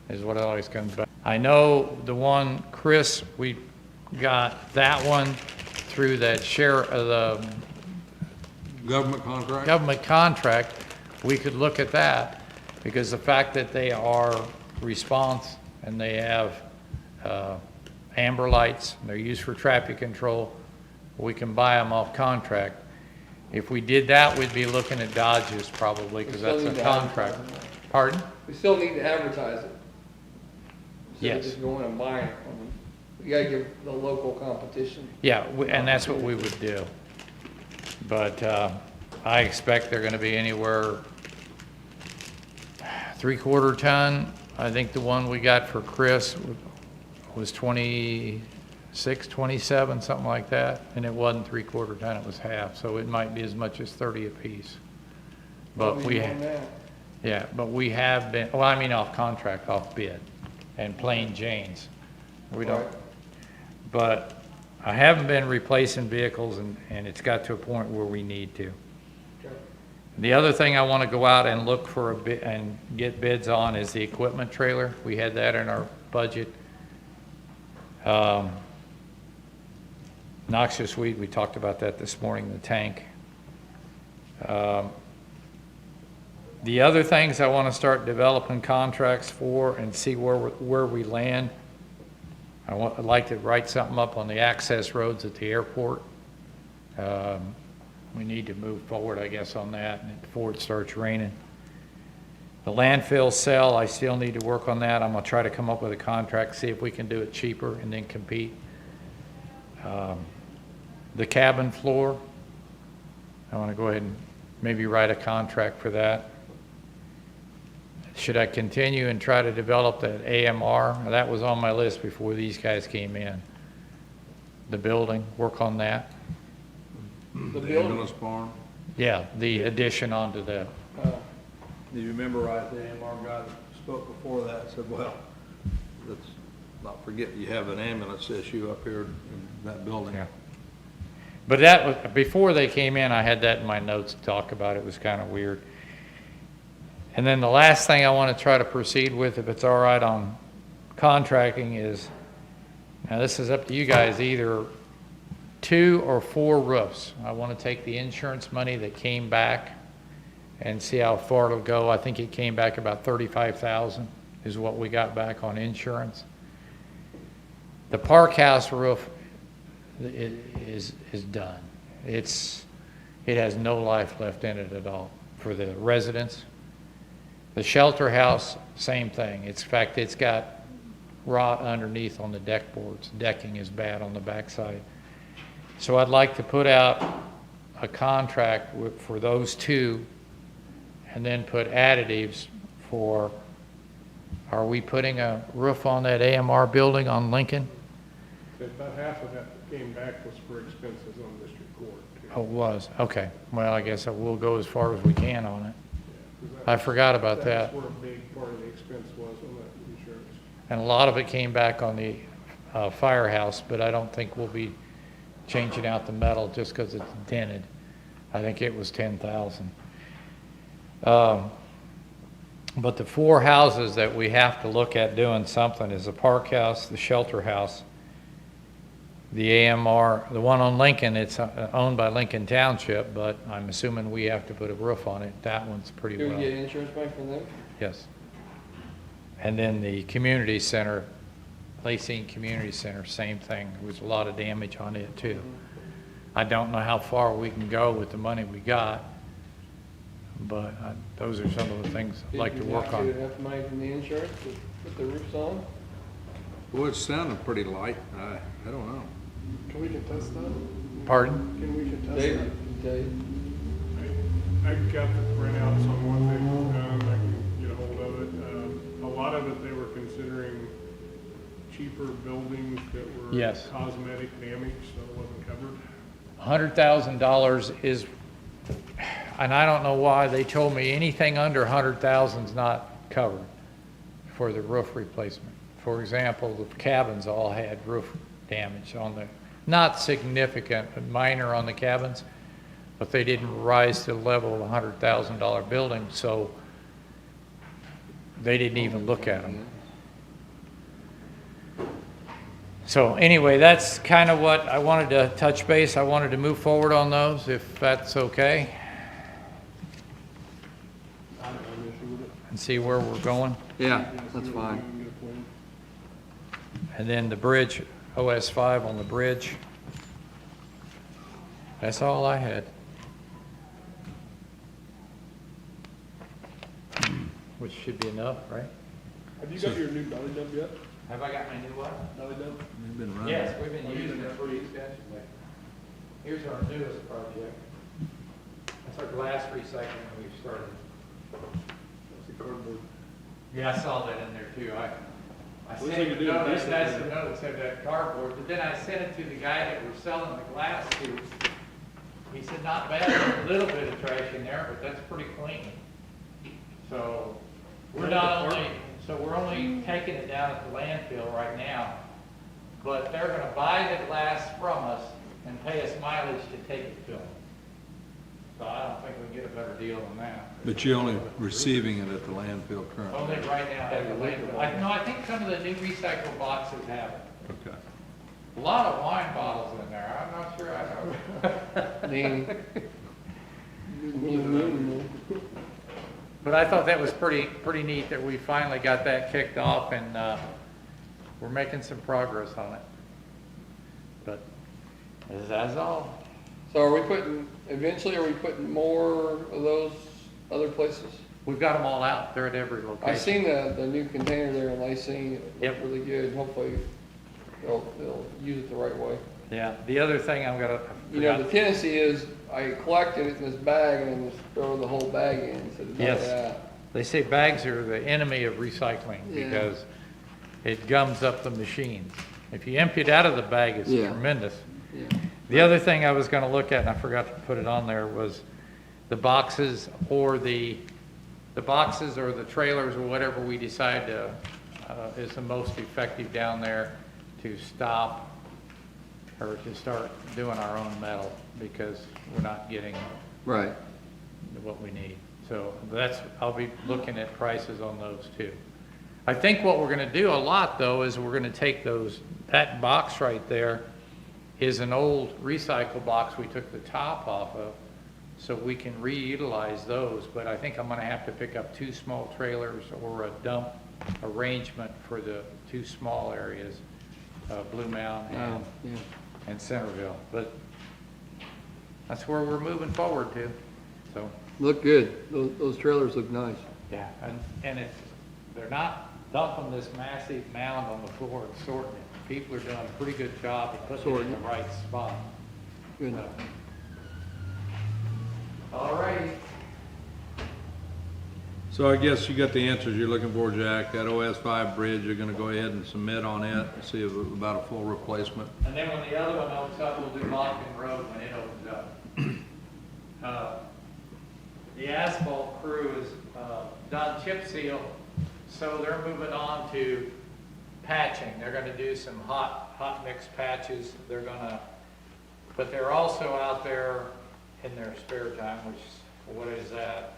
is what it always comes back. I know the one, Chris, we got that one through that the
Government contract?
government contract. We could look at that because the fact that they are response and they have amber lights, and they're used for traffic control, we can buy them off contract. If we did that, we'd be looking at Dodges probably, because that's a contract. Pardon?
We still need to advertise it. Instead of
Yes.
just going and buying it from them. We gotta give the local competition.
Yeah, and that's what we would do. But I expect they're gonna be anywhere 3/4 ton. I think the one we got for Chris was 26, 27, something like that. And it wasn't 3/4 ton, it was half, so it might be as much as 30 apiece. But
Probably
we,
more than that.
yeah, but we have been, well, I mean off contract, off bid, and plain Janes. We don't,
Right.
but I haven't been replacing vehicles, and it's got to a point where we need to.
Okay.
The other thing I want to go out and look for a bit and get bids on is the equipment trailer. We had that in our budget. Noxious weed, we talked about that this morning, the tank. The other things I want to start developing contracts for and see where we land. I'd like to write something up on the access roads at the airport. We need to move forward, I guess, on that before it starts raining. The landfill sale, I still need to work on that. I'm gonna try to come up with a contract, see if we can do it cheaper and then compete. The cabin floor, I wanna go ahead and maybe write a contract for that. Should I continue and try to develop that AMR? That was on my list before these guys came in. The building, work on that.
The
The
building.
ambulance barn?
Yeah, the addition onto the,
Do you remember right, the AMR guy that spoke before that said, well, let's not forget you have an ambulance issue up here in that building.
Yeah. But that was, before they came in, I had that in my notes to talk about. It was kind of weird. And then the last thing I want to try to proceed with, if it's all right on contracting, is, now this is up to you guys, either 2 or 4 roofs. I want to take the insurance money that came back and see how far it'll go. I think it came back about $35,000 is what we got back on insurance. The park house roof is done. It has no life left in it at all for the residents. The shelter house, same thing. In fact, it's got rot underneath on the deck boards. Decking is bad on the backside. So I'd like to put out a contract for those 2 and then put additives for, are we putting a roof on that AMR building on Lincoln?
About half of that that came back was for expenses on district court. too.
Oh, it was, okay. Well, I guess we'll go as far as we can on it.
'Cause
I forgot about that.
That's where a big part of the expense was on that insurance.
And a lot of it came back on the firehouse, but I don't think we'll be changing out the metal just because it's dented. I think it was $10,000. But the 4 houses that we have to look at doing something is the park house, the shelter house, the AMR, the one on Lincoln, it's owned by Lincoln Township, but I'm assuming we have to put a roof on it. That one's pretty
Do we
well.
get insurance money from them?
Yes. And then the community center, Lacey Community Center, same thing. There was a lot of damage on it too. I don't know how far we can go with the money we got, but those are some of the things I'd like to work on.
Did you have money from the insurance to put the roofs on?
Well, it sounded pretty light. I don't know.
Can we contest that?
Pardon?
Can we contest
Dave,
that?
can tell you.
I got the printouts on what they've done, I can get a hold of it. A lot of it, they were considering cheaper buildings that were
Yes.
cosmetic damage, so it wasn't covered.
$100,000 is, and I don't know why, they told me anything under 100,000 is not covered for the roof replacement. For example, the cabins all had roof damage on the not significant, but minor on the cabins, but they didn't rise to the level of a $100,000 building, so they didn't even look at them. So anyway, that's kind of what I wanted to touch base. I wanted to move forward on those, if that's okay, and see where we're going.
Yeah, that's fine.
And then the bridge, OS 5 on the bridge. That's all I had. Which should be enough, right?
Have you got your new belly dump yet?
Have I got my new what?
Belly dump?
You've been running.
Yes, we've been using it pretty extensively. Here's our newest project. That's our glass recycling we've started.
That's the cardboard.
Yeah, I saw that in there too. I
Looks
sent
like
you
you do
the
it
notice,
decently.
that's the notice of that cardboard, but then I sent it to the guy that we're selling the glass to. He said, not bad, there's a little bit of trash in there, but that's pretty clean. So, we're only taking it down at the landfill right now, but they're gonna buy the glass from us and pay us mileage to take it to them. So I don't think we can get a better deal than that.
But you're only receiving it at the landfill currently?
Only right now at the landfill. I think some of the new recycle boxes have it.
Okay.
A lot of wine bottles in there, I'm not sure I know. But I thought that was pretty neat that we finally got that kicked off, and we're making some progress on it. But that's all.
So eventually are we putting more of those other places?
We've got them all out, they're at every location.
I seen the new container there in Lacey, it
Yep.
looked really good, hopefully they'll use it the right way.
Yeah, the other thing I'm gonna,
You know, the tendency is, I collected it in this bag and then just throw the whole bag in instead of dump it
Yes.
out.
They say bags are the enemy of recycling
Yeah.
because it gums up the machines. If you empty it out of the bag, it's
Yeah.
tremendous.
Yeah.
The other thing I was gonna look at, and I forgot to put it on there, was the boxes or the boxes or the trailers or whatever we decide to, is the most effective down there to stop or to start doing our own metal because we're not getting
Right.
what we need. So I'll be looking at prices on those too. I think what we're gonna do a lot though is we're gonna take that box right there is an old recycle box we took the top off of, so we can reutilize those, but I think I'm gonna have to pick up 2 small trailers or a dump arrangement for the 2 small areas, Blue Mountain and Centerville. But that's where we're moving forward to, so.
Look good, those trailers look nice.
Yeah, and they're not dumping this massive mound on the floor and sorting it. People are doing a pretty good job of putting it in the right spot.
Good.
All right.
So I guess you got the answers you're looking for, Jack. That OS 5 bridge, you're gonna go ahead and submit on it and see about a full replacement.
And then when the other one opens up, we'll do Lockton Road when it opens up. The asphalt crew has done chip seal, so they're moving on to patching. They're gonna do some hot mix patches. But they're also out there in their spare time, what is that?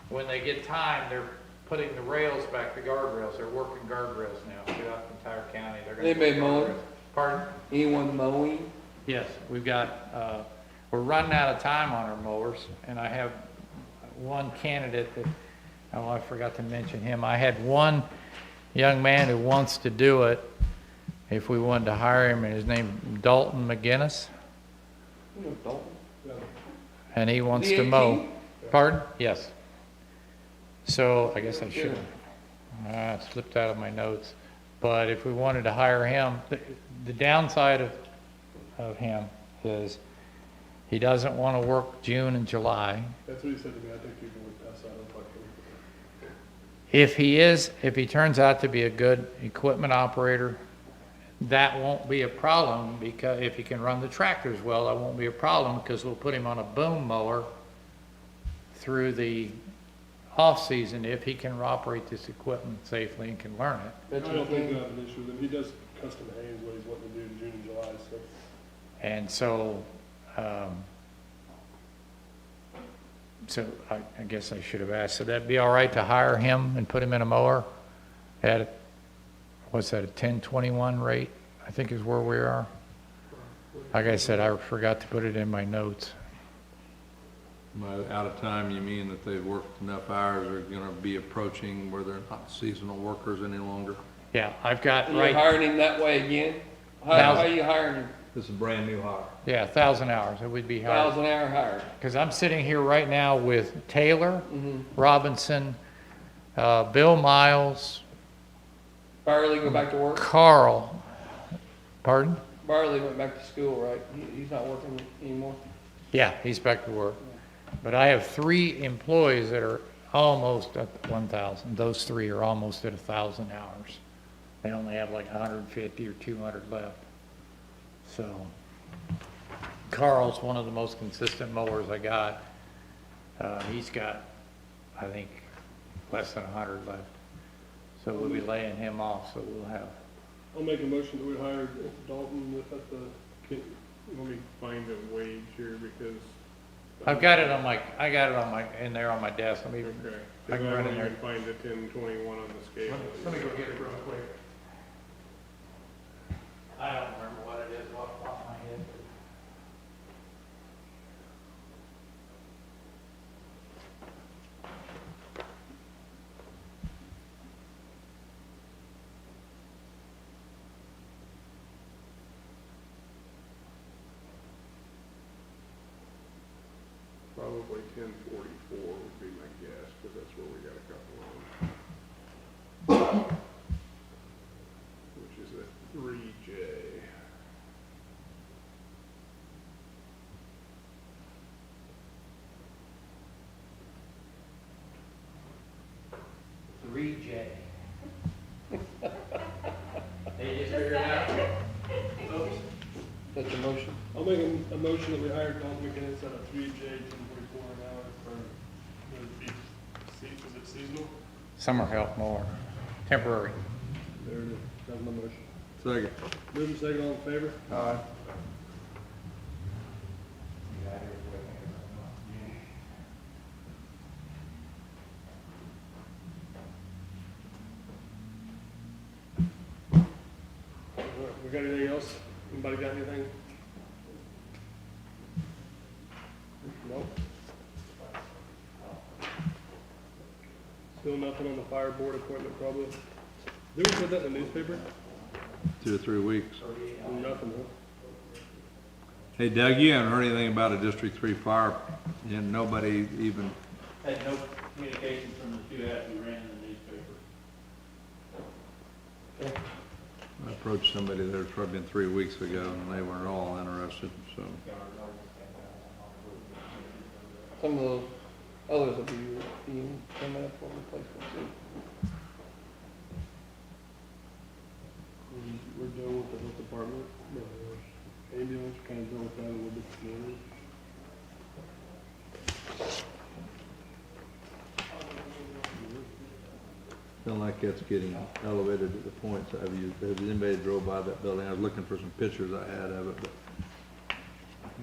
When they get time, they're putting the rails back, the guardrails. They're working guardrails now throughout the entire county. They're gonna
Anybody
put
mowing?
guardrails. Pardon?
Anyone mowing?
Yes, we've got, we're running out of time on our mowers, and I have one candidate that, I forgot to mention him. I had one young man who wants to do it, if we wanted to hire him, and his name Dalton McGinnis, and he wants to mow. Pardon? Yes. So, I guess I should have, slipped out of my notes. But if we wanted to hire him, the downside of him is he doesn't want to work June and July.
That's what he said to me, I think you can work outside of like.
If he turns out to be a good equipment operator, that won't be a problem, because if he can run the tractors well, that won't be a problem, because we'll put him on a boom mower through the off-season if he can operate this equipment safely and can learn it.
I don't think I have an issue with him. He does custom hays, what he's wanting to do in June and July, so
And so, I guess I should have asked, so that'd be all right to hire him and put him in a mower at, what's that, a 1021 rate, I think is where we are. Like I said, I forgot to put it in my notes.
By out of time, you mean that they've worked enough hours, are gonna be approaching where they're not seasonal workers any longer?
Yeah, I've got
You're
right,
hiring him that way again? How are you hiring him?
This is a brand new hire.
yeah, 1,000 hours, it would be hard.
1,000 hour hire.
Because I'm sitting here right now with Taylor,
Mm-hmm.
Robinson, Bill Miles,
Barley go back to work?
Carl, pardon?
Barley went back to school, right? He's not working anymore?
Yeah, he's back to work. But I have 3 employees that are almost at 1,000. Those 3 are almost at 1,000 hours. They only have like 150 or 200 left. So Carl's one of the most consistent mowers I got. He's got, I think, less than 100 left. So we'll be laying him off, so we'll have.
I'll make a motion that we hire Dalton at the, let me find a wage here because.
I've got it on my, in there on my desk. Let me,
Okay.
I can run in there.
Find the 1021 on the scale.
Let me go get it real quick. I don't remember what it is off the top of my head.
Probably 1044 would be my guess, because that's where we got a couple of them. Which is a 3J.
They just figured it out.
That's your motion?
I'll make a motion that we hire Dalton McKinnon at a 3J, 1044 an hour for, is it seasonal?
Summer help mower, temporary.
There it is, that's my motion.
Second.
Moving second, all in favor?
Aye.
We got anything else? Anybody got anything? Nope. Still nothing on the fire board appointment probably? Did we put that in the newspaper?
2 or 3 weeks.
Nothing, huh?
Hey Doug, you haven't heard anything about a District 3 fire, and nobody even,
Had no communication from the 2 after we ran in the newspaper.
I approached somebody there probably been 3 weeks ago, and they weren't all interested, so.
Some of those others will be coming up for replacement too.
We're done with the health department. Ambulance, kind of done with that a little bit this morning.
Feel like that's getting elevated to the point, so has anybody drove by that building? I was looking for some pictures I had of it, but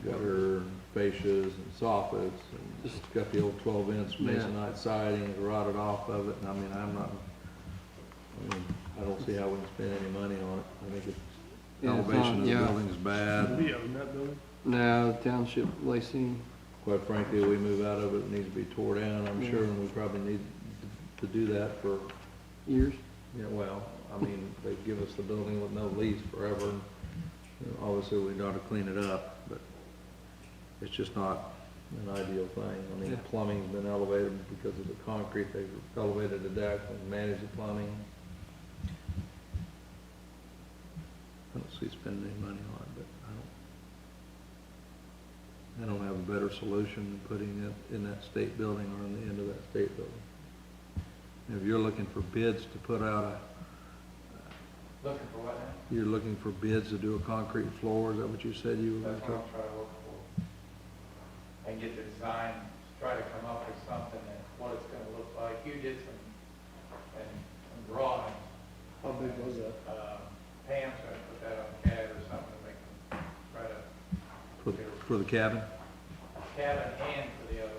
gutter, fascias, and soffits, and just got the old 12-inch masonite siding rotted off of it, and I mean, I don't see how we can spend any money on it. I think it's,
Yeah, it's
elevation of the
not- yeah.
building is bad.
Do you own that building?
Now, the township Lacey,
Quite frankly, we move out of it, it needs to be tore down, I'm sure, and we probably need to do that for,
years.
yeah, well, I mean, they give us the building with no lease forever. And, you know, obviously, we ought to clean it up, but it's just not an ideal thing. I mean, the plumbing's been elevated because of the concrete, they've elevated the deck and managed the plumbing. I don't see spending any money on it, but I don't have a better solution than putting it in that state building or on the end of that state building. If you're looking for bids to put out
Looking for what now?
you're looking for bids to do a concrete floor, is that what you said you were
That's
going
what
to?
I'm trying to look for. And get the design, try to come up with something that, what it's gonna look like. You did some drawings.
How big was that?
Pam's gonna put that on CAD or something to make them, try to
For the cabin,
cabin and for the other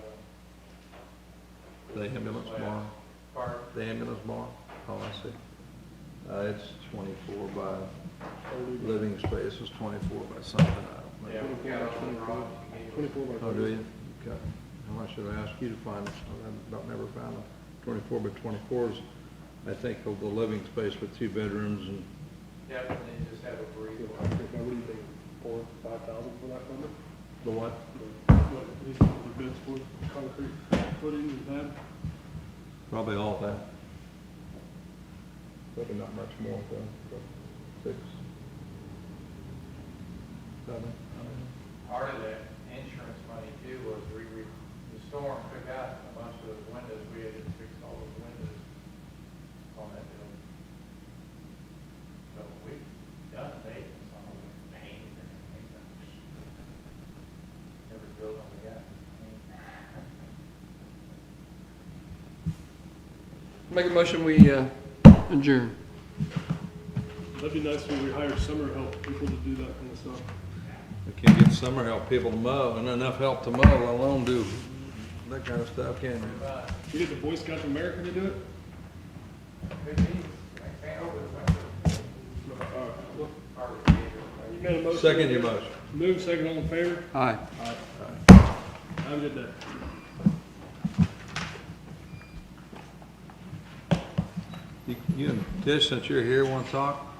one.
the ambulance barn,
Pardon?
the ambulance barn, oh, I see. It's 24 by, living space is 24 by something, I don't know.
Yeah, we got all the drawings you gave us.
24 by
Oh, do you? Okay. How much should I ask you to find? I've about never found them. 24 by 24s, I think, of the living space with 2 bedrooms and,
Yep, and then just have a brief
Now,
one.
what do you think, 4,000 to 5,000 for that number?
the what?
What, these are the bids for concrete footing and that?
Probably all that. Probably not much more than 6, 7.
Part of that insurance money too was the storm took out a bunch of those windows. We had to fix all those windows on that building. So we've done maintenance on all the paint and everything. Every building we got.
Make a motion, we adjourn.
That'd be nice when we hire summer help people to do that kind of stuff.
We can't get summer help people to mow, and enough help to mow, let alone do that kind of stuff, can you?
You get the Boy Scouts of America to do it?
Could be, I can't open the window.
You made a motion.
Second your motion.
Move, second, all in favor?
Aye.
Have a good day.
You and Tish, since you're here, want to talk?